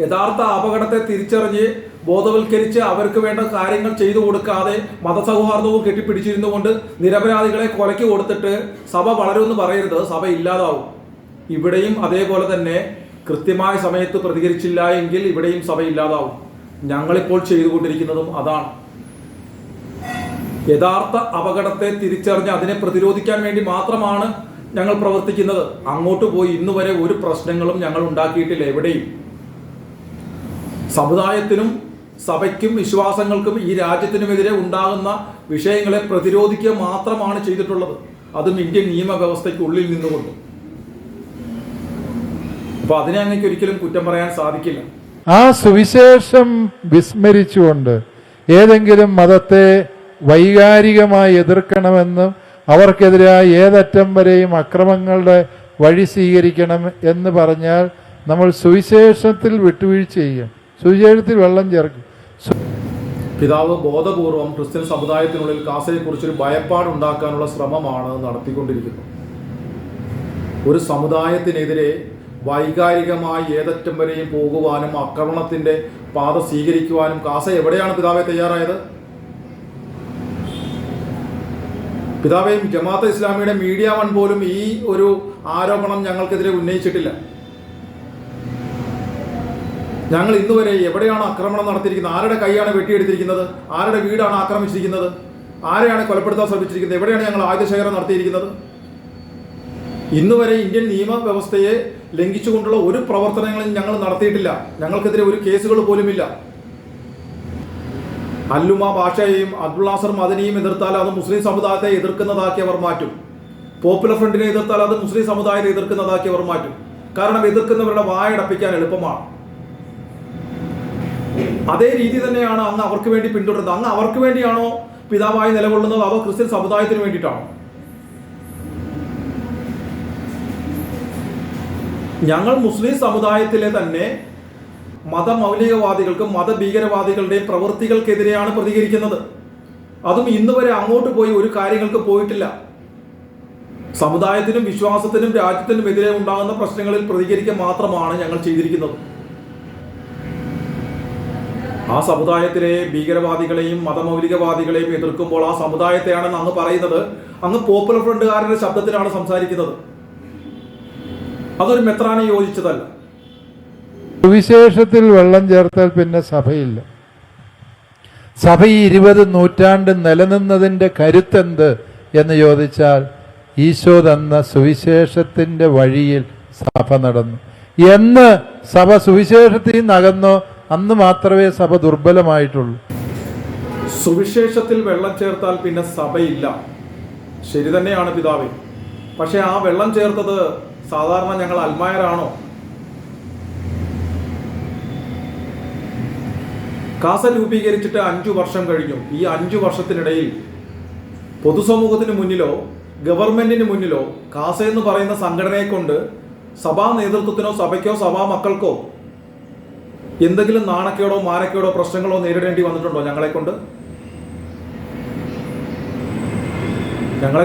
യഥാർത്ഥ അപകടത്തെ തിരിച്ചറിഞ്ഞ് ബോധവൽക്കരിച്ച് അവർക്ക് വേണ്ട കാര്യങ്ങൾ ചെയ്തു കൊടുക്കാതെ മതസൗഹാർദ്ദവും കെട്ടിപ്പിടിച്ചിരുന്നുകൊണ്ട് നിരപരാധികളെ കൊലയ്ക്ക് കൊടുത്തിട്ട് സഭ വളരുമെന്ന് പറയരുത്, സഭ ഇല്ലാതാവും. ഇവിടെയും അതേപോലെ തന്നെ കൃത്യമായ സമയത്ത് പ്രതികരിച്ചില്ല എങ്കിൽ ഇവിടെയും സഭ ഇല്ലാതാവും. ഞങ്ങളിപ്പോൾ ചെയ്തുകൊണ്ടിരിക്കുന്നതും അതാണ്. യഥാർത്ഥ അപകടത്തെ തിരിച്ചറിഞ്ഞ് അതിനെ പ്രതിരോധിക്കാൻ വേണ്ടി മാത്രമാണ് ഞങ്ങൾ പ്രവർത്തിക്കുന്നത്. അങ്ങോട്ട് പോയി ഇന്നുവരെ ഒരു പ്രശ്നങ്ങളും ഞങ്ങൾ ഉണ്ടാക്കിയിട്ടില്ല എവിടെയും. സമുദായത്തിനും സഭയ്ക്കും വിശ്വാസങ്ങൾക്കും ഈ രാജ്യത്തിനുമെതിരെ ഉണ്ടാകുന്ന വിഷയങ്ങളെ പ്രതിരോധിക്കുക മാത്രമാണ് ചെയ്തിട്ടുള്ളത്, അതും ഇന്ത്യൻ നിയമവ്യവസ്ഥയ്ക്കുള്ളിൽ നിന്നുകൊണ്ട്. അപ്പൊ അതിനെ അങ്ങേക്ക് ഒരിക്കലും കുറ്റം പറയാൻ സാധിക്കില്ല. ആ സുവിശേഷം വിസ്മരിച്ചുകൊണ്ട് ഏതെങ്കിലും മതത്തെ വൈകാരികമായി എതിർക്കണമെന്നും അവർക്കെതിരായ ഏതറ്റം വരെയും അക്രമങ്ങളുടെ വഴി സ്വീകരിക്കണം എന്ന് പറഞ്ഞാൽ നമ്മൾ സുവിശേഷത്തിൽ വിട്ടുവീഴ്ച ചെയ്യും, സുവിശേഷത്തിൽ വെള്ളം ചേർക്കും. പിതാവ് ബോധപൂർവം ക്രിസ്ത്യൻ സമുദായത്തിനുള്ളിൽ കാസയെക്കുറിച്ചൊരു ഭയപ്പാടുണ്ടാക്കാനുള്ള ശ്രമമാണ് നടത്തിക്കൊണ്ടിരിക്കുന്നത്. ഒരു സമുദായത്തിനെതിരെ വൈകാരികമായി ഏതറ്റം വരെയും പോകുവാനും ആക്രമണത്തിന്റെ പാത സ്വീകരിക്കുവാനും കാസ എവിടെയാണ് പിതാവെ തയ്യാറായത്? പിതാവെ, ജമാഅത്തെ ഇസ്ലാമിയുടെ മീഡിയ വൺ പോലും ഈ ഒരു ആരോപണം ഞങ്ങൾക്കെതിരെ ഉന്നയിച്ചിട്ടില്ല. ഞങ്ങൾ ഇന്നുവരെ എവിടെയാണ് ആക്രമണം നടത്തിയിരിക്കുന്നത്? ആരുടെ കൈയാണ് വെട്ടിയെടുത്തിരിക്കുന്നത്? ആരുടെ വീടാണ് ആക്രമിച്ചിരിക്കുന്നത്? ആരെയാണ് കൊലപ്പെടുത്താൻ ശ്രമിച്ചിരിക്കുന്നത്? എവിടെയാണ് ഞങ്ങൾ ആയുധശേഖരം നടത്തിയിരിക്കുന്നത്? ഇന്നുവരെ ഇന്ത്യൻ നിയമവ്യവസ്ഥയെ ലംഘിച്ചുകൊണ്ടുള്ള ഒരു പ്രവർത്തനങ്ങളും ഞങ്ങൾ നടത്തിയിട്ടില്ല. ഞങ്ങൾക്കെതിരെ ഒരു കേസുകൾ പോലുമില്ല. അല്ലുമ ഭാഷയെയും അബ്ദുൾ നാസർ മദനിയും എതിർത്താൽ അത് മുസ്ലിം സമുദായത്തെ എതിർക്കുന്നതാക്കി അവർ മാറ്റും. പോപ്പുലർ ഫ്രണ്ടിനെ എതിർത്താൽ അത് മുസ്ലിം സമുദായത്തെ എതിർക്കുന്നതാക്കി അവർ മാറ്റും. കാരണം എതിർക്കുന്നവരുടെ വായടപ്പിക്കാൻ എളുപ്പമാണ്. അതേ രീതി തന്നെയാണ് അങ്ങ് അവർക്ക് വേണ്ടി പിന്തുടരുന്നത്. അങ്ങ് അവർക്ക് വേണ്ടിയാണോ പിതാവായി നിലകൊള്ളുന്നത്, അതോ ക്രിസ്ത്യൻ സമുദായത്തിന് വേണ്ടിയിട്ടാണോ? ഞങ്ങൾ മുസ്ലിം സമുദായത്തിലെ തന്നെ മതമൗലികവാദികൾക്കും മതഭീകരവാദികളുടെയും പ്രവൃത്തികൾക്കെതിരെയാണ് പ്രതികരിക്കുന്നത്. അതും ഇന്നുവരെ അങ്ങോട്ട് പോയി ഒരു കാര്യങ്ങൾക്ക് പോയിട്ടില്ല. സമുദായത്തിനും വിശ്വാസത്തിനും രാജ്യത്തിനും എതിരെ ഉണ്ടാകുന്ന പ്രശ്നങ്ങളിൽ പ്രതികരിക്കുക മാത്രമാണ് ഞങ്ങൾ ചെയ്തിരിക്കുന്നത്. ആ സമുദായത്തിലെ ഭീകരവാദികളെയും മതമൗലികവാദികളെയും എതിർക്കുമ്പോൾ ആ സമുദായത്തെയാണെന്ന് അങ്ങ് പറയുന്നത് അങ്ങ് പോപ്പുലർ ഫ്രണ്ടുകാരുടെ ശബ്ദത്തിലാണ് സംസാരിക്കുന്നത്. അതൊരു മെത്രാനെ യോജിച്ചതല്ല. സുവിശേഷത്തിൽ വെള്ളം ചേർത്താൽ പിന്നെ സഭയില്ല. സഭ ഈ 20 നൂറ്റാണ്ട് നിലനിന്നതിൻ്റെ കരുത്തെന്ത് എന്ന് ചോദിച്ചാൽ ഈശോ തന്ന സുവിശേഷത്തിൻ്റെ വഴിയിൽ സഭ നടന്നു. എന്ന് സഭ സുവിശേഷത്തിൽ നിന്നകന്നോ അന്ന് മാത്രമേ സഭ ദുർബലമായിട്ടുള്ളൂ. സുവിശേഷത്തിൽ വെള്ളം ചേർത്താൽ പിന്നെ സഭയില്ല, ശരി തന്നെയാണ് പിതാവേ. പക്ഷെ ആ വെള്ളം ചേർത്തത് സാധാരണ ഞങ്ങൾ അൽമായരാണോ? കാസ രൂപീകരിച്ചിട്ട് 5 വർഷം കഴിഞ്ഞു. ഈ 5 വർഷത്തിനിടയിൽ പൊതുസമൂഹത്തിന് മുന്നിലോ ഗവൺമെന്റിന് മുന്നിലോ കാസ എന്ന് പറയുന്ന സംഘടനയെ കൊണ്ട് സഭാ നേതൃത്വത്തിനോ സഭയ്ക്കോ സഭാ മക്കൾക്കോ എന്തെങ്കിലും നാണക്കേടോ മാനക്കേടോ പ്രശ്നങ്ങളോ നേരിടേണ്ടി വന്നിട്ടുണ്ടോ? ഞങ്ങളെ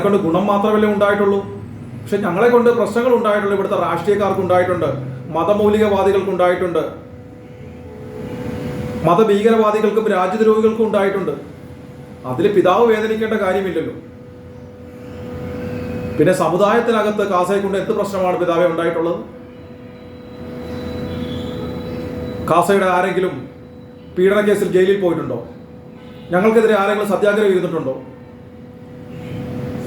കൊണ്ട് ഗുണം മാത്രമല്ലേ ഉണ്ടായിട്ടുള്ളൂ. പക്ഷെ ഞങ്ങളെ കൊണ്ട് പ്രശ്നങ്ങൾ ഉണ്ടായിട്ടുള്ളൂ. ഇവിടുത്തെ രാഷ്ട്രീയക്കാർക്ക് ഉണ്ടായിട്ടുണ്ട്, മതമൗലികവാദികൾക്ക് ഉണ്ടായിട്ടുണ്ട്, മതഭീകരവാദികൾക്കും രാജ്യദ്രോഹികൾക്കും ഉണ്ടായിട്ടുണ്ട്. അതിൽ പിതാവ് വേദനിക്കേണ്ട കാര്യമില്ലല്ലോ. പിന്നെ സമുദായത്തിനകത്ത് കാസയെ കൊണ്ട് എന്ത് പ്രശ്നമാണ് പിതാവെ ഉണ്ടായിട്ടുള്ളത്? കാസയുടെ ആരെങ്കിലും പീഡന കേസിൽ ജയിലിൽ പോയിട്ടുണ്ടോ? ഞങ്ങൾക്കെതിരെ ആരെങ്കിലും സത്യാഗ്രഹം ഇരുന്നിട്ടുണ്ടോ?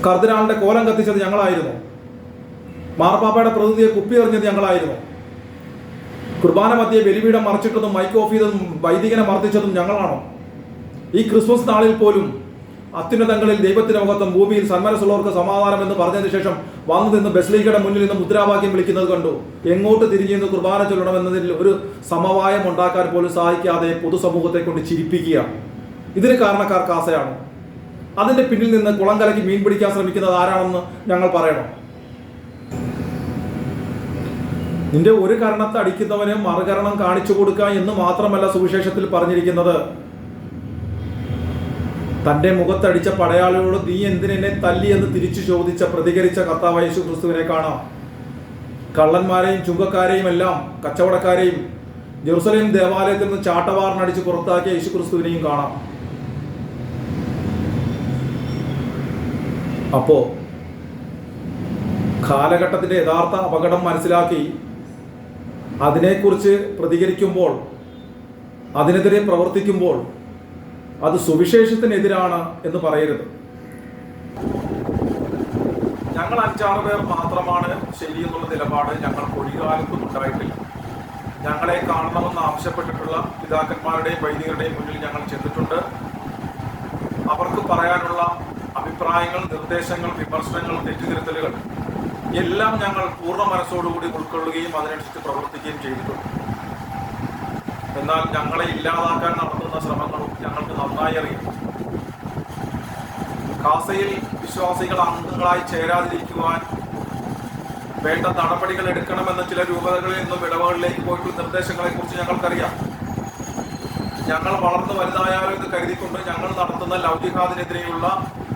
കർദിനാളിന്റെ കോലം കത്തിച്ചത് ഞങ്ങളായിരുന്നു. മാർപ്പാപ്പയുടെ പ്രതിനിധിയെ കുപ്പി എറിഞ്ഞത് ഞങ്ങളായിരുന്നു. കുർബാന മധ്യേ ബലിപീഠം മറിച്ചിട്ടതും മൈക്ക് ഓഫ് ചെയ്തതും വൈദികനെ മർദ്ദിച്ചതും ഞങ്ങളാണോ? ഈ ക്രിസ്മസ് നാളിൽ പോലും അത്യുന്നതങ്ങളിൽ ദൈവത്തിന്റെ മഹത്വം, ഭൂമിയിൽ സന്മനസ്സുള്ളവർക്ക് സമാധാനം എന്ന് പറഞ്ഞതിന് ശേഷം വന്നു നിന്ന് ബസിലിക്കയുടെ മുന്നിൽ നിന്ന് മുദ്രാവാക്യം വിളിക്കുന്നത് കണ്ടു. എങ്ങോട്ട് തിരിഞ്ഞു നിന്ന് കുർബാന ചൊല്ലണമെന്നതിൽ ഒരു സമവായം ഉണ്ടാക്കാൻ പോലും സാധിക്കാതെ പൊതുസമൂഹത്തെ കൊണ്ട് ചിരിപ്പിക്കുക. ഇതിന് കാരണക്കാർ കാസയാണ്. അതിന്റെ പിന്നിൽ നിന്ന് കുളം കലക്കി മീൻ പിടിക്കാൻ ശ്രമിക്കുന്നത് ആരാണെന്ന് ഞങ്ങൾ പറയണം. നിന്റെ ഒരു കരണത്തെ അടിക്കുന്നവന് മറുകരണം കാണിച്ചു കൊടുക്കുക എന്ന് മാത്രമല്ല സുവിശേഷത്തിൽ പറഞ്ഞിരിക്കുന്നത്. തന്റെ മുഖത്തടിച്ച പടയാളികളോട് നീ എന്തിനെന്നെ തല്ലി എന്ന് തിരിച്ചു ചോദിച്ച പ്രതികരിച്ച കർത്താവായ യേശു ക്രിസ്തുവിനെ കാണാം. കള്ളന്മാരെയും ചുങ്കക്കാരെയും എല്ലാം കച്ചവടക്കാരെയും ജെറുസലേം ദേവാലയത്തിൽ നിന്ന് ചാട്ടവാറിനടിച്ച് പുറത്താക്കിയ യേശു ക്രിസ്തുവിനെയും കാണാം. അപ്പോ കാലഘട്ടത്തിന്റെ യഥാർത്ഥ അപകടം മനസ്സിലാക്കി അതിനെക്കുറിച്ച് പ്രതികരിക്കുമ്പോൾ, അതിനെതിരെ പ്രവർത്തിക്കുമ്പോൾ അത് സുവിശേഷത്തിനെതിരാണ് എന്ന് പറയരുത്. ഞങ്ങൾ 5-6 പേർ മാത്രമാണ് ശരിയെന്നുള്ള നിലപാട് ഞങ്ങൾക്ക് ഒരു കാലത്തും ഉണ്ടായിട്ടില്ല. ഞങ്ങളെ കാണണമെന്ന് ആവശ്യപ്പെട്ടിട്ടുള്ള പിതാക്കന്മാരുടെയും വൈദികരുടെയും മുന്നിൽ ഞങ്ങൾ ചെന്നിട്ടുണ്ട്. അവർക്ക് പറയാനുള്ള അഭിപ്രായങ്ങൾ, നിർദ്ദേശങ്ങൾ, വിമർശനങ്ങൾ, തെറ്റുതിരുത്തലുകൾ എല്ലാം ഞങ്ങൾ പൂർണ്ണ മനസ്സോടുകൂടി ഉൾക്കൊള്ളുകയും അതിനനുസരിച്ച് പ്രവർത്തിക്കുകയും ചെയ്തിട്ടുണ്ട്. എന്നാൽ ഞങ്ങളെ ഇല്ലാതാക്കാൻ നടത്തുന്ന ശ്രമങ്ങളും ഞങ്ങൾക്ക് നന്നായി അറിയാം. കാസയിൽ വിശ്വാസികൾ അംഗങ്ങളായി ചേരാതിരിക്കുവാൻ വേണ്ട നടപടികൾ എടുക്കണമെന്ന ചില രൂപതകളിൽ നിന്നും ഇടവകളിലേക്ക് പോയിട്ടുള്ള നിർദ്ദേശങ്ങളെ കുറിച്ച് ഞങ്ങൾക്കറിയാം. ഞങ്ങൾ വളർന്നു വലുതായാലും എന്ന് കരുതിക്കൊണ്ട് ഞങ്ങൾ നടത്തുന്ന ലൗകികാദിനെതിരെയുള്ള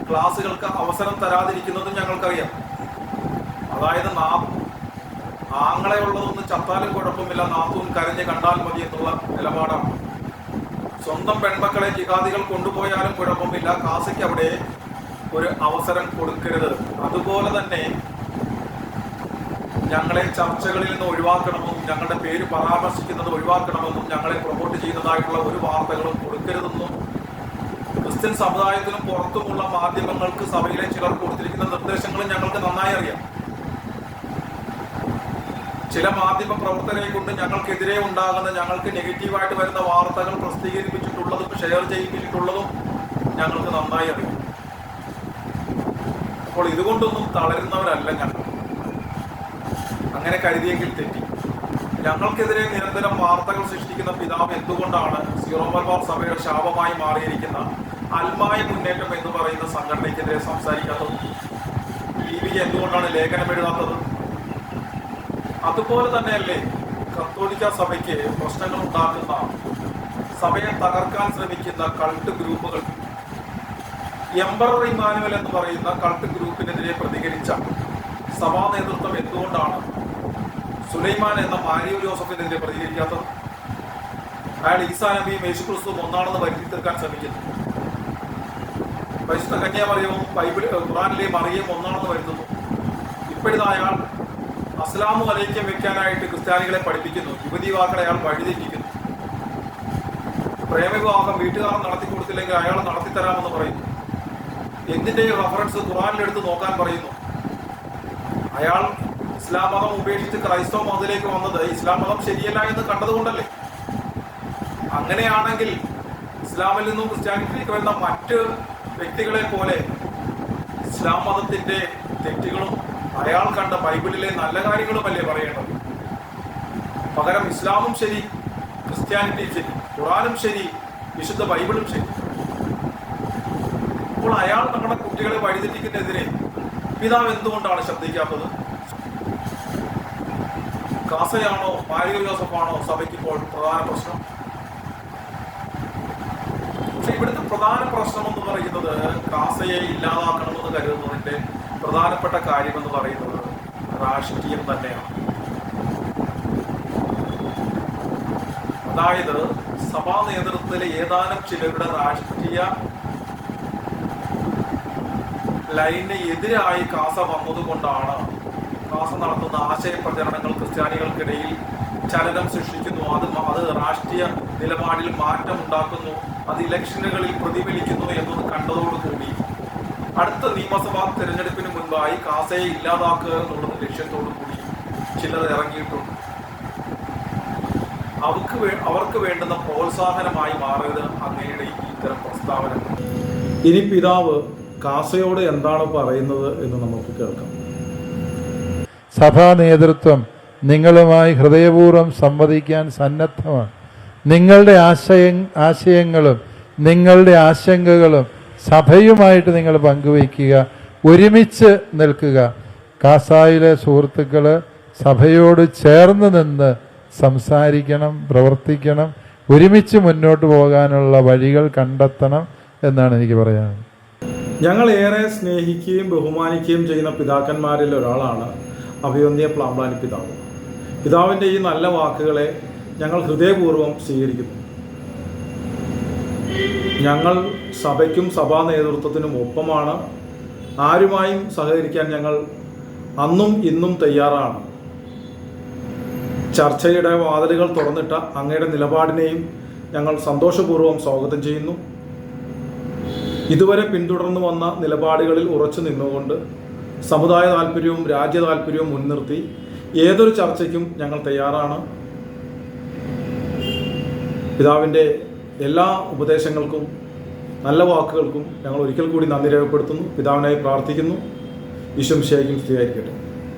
ക്ലാസുകൾക്ക് അവസരം തരാതിരിക്കുന്നതും ഞങ്ങൾക്കറിയാം. അതായത് ആങ്ങളെ ഉള്ളതൊന്നും ചത്താലും കുഴപ്പമില്ല, നാത്തൂൻ കരഞ്ഞ് കണ്ടാൽ മതി എന്നുള്ള നിലപാടാണ്. സ്വന്തം പെൺമക്കളെ ജിഹാദികൾ കൊണ്ടുപോയാലും കുഴപ്പമില്ല, കാസയ്ക്ക് അവിടെ ഒരു അവസരം കൊടുക്കരുത്. അതുപോലെ തന്നെ ഞങ്ങളെ ചർച്ചകളിൽ നിന്ന് ഒഴിവാക്കണമെന്നും ഞങ്ങളുടെ പേര് പരാമർശിക്കുന്നത് ഒഴിവാക്കണമെന്നും ഞങ്ങളെ പ്രൊമോട്ട് ചെയ്യുന്നതായിട്ടുള്ള ഒരു വാർത്തകളും കൊടുക്കരുതെന്നും ക്രിസ്ത്യൻ സമുദായത്തിലും പുറത്തുമുള്ള മാധ്യമങ്ങൾക്ക് സഭയിലെ ചിലർ കൊടുത്തിരിക്കുന്ന നിർദ്ദേശങ്ങളും ഞങ്ങൾക്ക് നന്നായി അറിയാം. ചില മാധ്യമ പ്രവർത്തകരെ കൊണ്ട് ഞങ്ങൾക്കെതിരെ ഉണ്ടാകുന്ന, ഞങ്ങൾക്ക് നെഗറ്റീവായിട്ട് വരുന്ന വാർത്തകൾ പ്രസിദ്ധീകരിപ്പിച്ചിട്ടുള്ളതും ഷെയർ ചെയ്യിപ്പിച്ചിട്ടുള്ളതും ഞങ്ങൾക്ക് നന്നായി അറിയാം. അപ്പോൾ ഇതുകൊണ്ടൊന്നും തളരുന്നവരല്ല ഞങ്ങൾ. അങ്ങനെ കരുതിയെങ്കിൽ തെറ്റി. ഞങ്ങൾക്കെതിരെ നിരന്തരം വാർത്തകൾ സൃഷ്ടിക്കുന്ന പിതാവ് എന്തുകൊണ്ടാണ് സീറോ മലബാർ സഭയുടെ ശാപമായി മാറിയിരിക്കുന്ന അൽമായ മുന്നേറ്റം എന്ന് പറയുന്ന സംഘടനയ്ക്കെതിരെ സംസാരിക്കാത്തത്? ലിബിയ എന്തുകൊണ്ടാണ് ലേഖനം എഴുതാത്തത്? അതുപോലെ തന്നെയല്ലേ കത്തോലിക്ക സഭയ്ക്ക് പ്രശ്നങ്ങൾ ഉണ്ടാക്കുന്ന, സഭയെ തകർക്കാൻ ശ്രമിക്കുന്ന കൾട്ട് ഗ്രൂപ്പുകൾ? എംബറർ ഇമ്മാനുവൽ എന്ന് പറയുന്ന കൾട്ട് ഗ്രൂപ്പിനെതിരെ പ്രതികരിച്ച സഭാ നേതൃത്വം എന്തുകൊണ്ടാണ് സുലൈമാൻ എന്ന മാരിയോ ജോസഫിനെതിരെ പ്രതികരിക്കാത്തത്? അയാൾ ഈസാ നബിയും യേശുക്രിസ്തുവും ഒന്നാണെന്ന് വരുത്തി തീർക്കാൻ ശ്രമിക്കുന്നു. പരിശുദ്ധ കന്യാമറിയവും ഖുറാനിലെ മറിയം ഒന്നാണെന്ന് വരുത്തുന്നു. ഇപ്പോഴിത് അയാൾ അസ്ലാമു അലൈക്യം വെക്കാനായിട്ട് ക്രിസ്ത്യാനികളെ പഠിപ്പിക്കുന്നു. യുവതി യുവാക്കളെ അയാൾ വഴിതെറ്റിക്കുന്നു. പ്രേമവിവാഹം വീട്ടുകാരൻ നടത്തി കൊടുത്തില്ലെങ്കിൽ അയാൾ നടത്തിത്തരാമെന്ന് പറയുന്നു. എന്തിന്റെ റഫറൻസ് ഖുറാനിലെടുത്ത് നോക്കാൻ പറയുന്നു. അയാൾ ഇസ്ലാം മതം ഉപേക്ഷിച്ച് ക്രൈസ്തവ മതത്തിലേക്ക് വന്നത് ഇസ്ലാം മതം ശരിയല്ല എന്ന് കണ്ടതുകൊണ്ടല്ലേ? അങ്ങനെയാണെങ്കിൽ ഇസ്ലാമിൽ നിന്നും ക്രിസ്ത്യാനിറ്റിയിലേക്ക് വരുന്ന മറ്റ് വ്യക്തികളെ പോലെ ഇസ്ലാം മതത്തിന്റെ തെറ്റുകളും അയാൾ കണ്ട ബൈബിളിലെ നല്ല കാര്യങ്ങളുമല്ലേ പറയേണ്ടത്? പകരം ഇസ്ലാമും ശരി, ക്രിസ്ത്യാനിറ്റിയും ശരി, ഖുറാനും ശരി, വിശുദ്ധ ബൈബിളും ശരി. അപ്പോൾ അയാൾ നമ്മുടെ കുട്ടികളെ വഴിതെറ്റിക്കുന്നതിനെതിരെ പിതാവ് എന്തുകൊണ്ടാണ് ശബ്ദിക്കാത്തത്? കാസയാണോ മാരിയോ ജോസഫാണോ സഭയ്ക്ക് ഇപ്പോൾ പ്രധാന പ്രശ്നം? പക്ഷെ ഇവിടുത്തെ പ്രധാന പ്രശ്നം എന്ന് പറയുന്നത് കാസയെ ഇല്ലാതാക്കണമെന്ന് കരുതുന്നതിന്റെ പ്രധാനപ്പെട്ട കാര്യമെന്ന് പറയുന്നത് രാഷ്ട്രീയം തന്നെയാണ്. അതായത് സഭാ നേതൃത്വത്തിലെ ഏതാനും ചിലരുടെ രാഷ്ട്രീയ ലൈനിന് എതിരായി കാസ വന്നതുകൊണ്ടാണ് കാസ നടത്തുന്ന ആശയ പ്രചരണങ്ങൾ ക്രിസ്ത്യാനികൾക്കിടയിൽ ചലനം സൃഷ്ടിക്കുന്നു. അത് രാഷ്ട്രീയ നിലപാടിൽ മാറ്റം ഉണ്ടാക്കുന്നു, അത് ഇലക്ഷനുകളിൽ പ്രതിഫലിക്കുന്നു എന്നത് കണ്ടതോടുകൂടി അടുത്ത നിയമസഭാ തെരഞ്ഞെടുപ്പിന് മുൻപായി കാസയെ ഇല്ലാതാക്കുക എന്നുള്ളത് ലക്ഷ്യത്തോടു കൂടി ചിലർ ഇറങ്ങിയിട്ടുണ്ട്. അവർക്ക് വേണ്ടുന്ന പ്രോത്സാഹനമായി മാറിയത് അങ്ങയുടെ ഇത്തരം പ്രസ്താവന. ഇനി പിതാവ് കാസയോട് എന്താണ് പറയുന്നത് എന്ന് നമുക്ക് കേൾക്കാം. സഭാ നേതൃത്വം നിങ്ങളുമായി ഹൃദയപൂർവ്വം സംവദിക്കാൻ സന്നദ്ധമാണ്. നിങ്ങളുടെ ആശയങ്ങളും നിങ്ങളുടെ ആശങ്കകളും സഭയുമായിട്ട് നിങ്ങൾ പങ്കുവയ്ക്കുക, ഒരുമിച്ച് നിൽക്കുക. കാസായിലെ സുഹൃത്തുക്കൾ സഭയോട് ചേർന്ന് നിന്ന് സംസാരിക്കണം, പ്രവർത്തിക്കണം, ഒരുമിച്ച് മുന്നോട്ട് പോകാനുള്ള വഴികൾ കണ്ടെത്തണം എന്നാണ് എനിക്ക് പറയാനുള്ളത്. ഞങ്ങൾ ഏറെ സ്നേഹിക്കുകയും ബഹുമാനിക്കുകയും ചെയ്യുന്ന പിതാക്കന്മാരിൽ ഒരാളാണ് അഭിവന്ദ്യ പ്ലാമ്പ്ലാനി പിതാവ്. പിതാവിൻ്റെ ഈ നല്ല വാക്കുകളെ ഞങ്ങൾ ഹൃദയപൂർവ്വം സ്വീകരിക്കുന്നു. ഞങ്ങൾ സഭയ്ക്കും സഭാ നേതൃത്വത്തിനും ഒപ്പമാണ്. ആരുമായും സഹകരിക്കാൻ ഞങ്ങൾ അന്നും ഇന്നും തയ്യാറാണ്. ചർച്ചയുടെ വാതിലുകൾ തുറന്നിട്ട അങ്ങയുടെ നിലപാടിനെയും ഞങ്ങൾ സന്തോഷപൂർവ്വം സ്വാഗതം ചെയ്യുന്നു. ഇതുവരെ പിന്തുടർന്നു വന്ന നിലപാടുകളിൽ ഉറച്ചു നിന്നുകൊണ്ട് സമുദായ താല്പര്യവും രാജ്യ താല്പര്യവും മുൻനിർത്തി ഏതൊരു ചർച്ചയ്ക്കും ഞങ്ങൾ തയ്യാറാണ്. പിതാവിൻ്റെ എല്ലാ ഉപദേശങ്ങൾക്കും നല്ല വാക്കുകൾക്കും ഞങ്ങൾ ഒരിക്കൽ കൂടി നന്ദി രേഖപ്പെടുത്തുന്നു. പിതാവിനായി പ്രാർത്ഥിക്കുന്നു. ഈശോ മിശിഹായ്ക്കും സ്തുതിയായിരിക്കട്ടെ.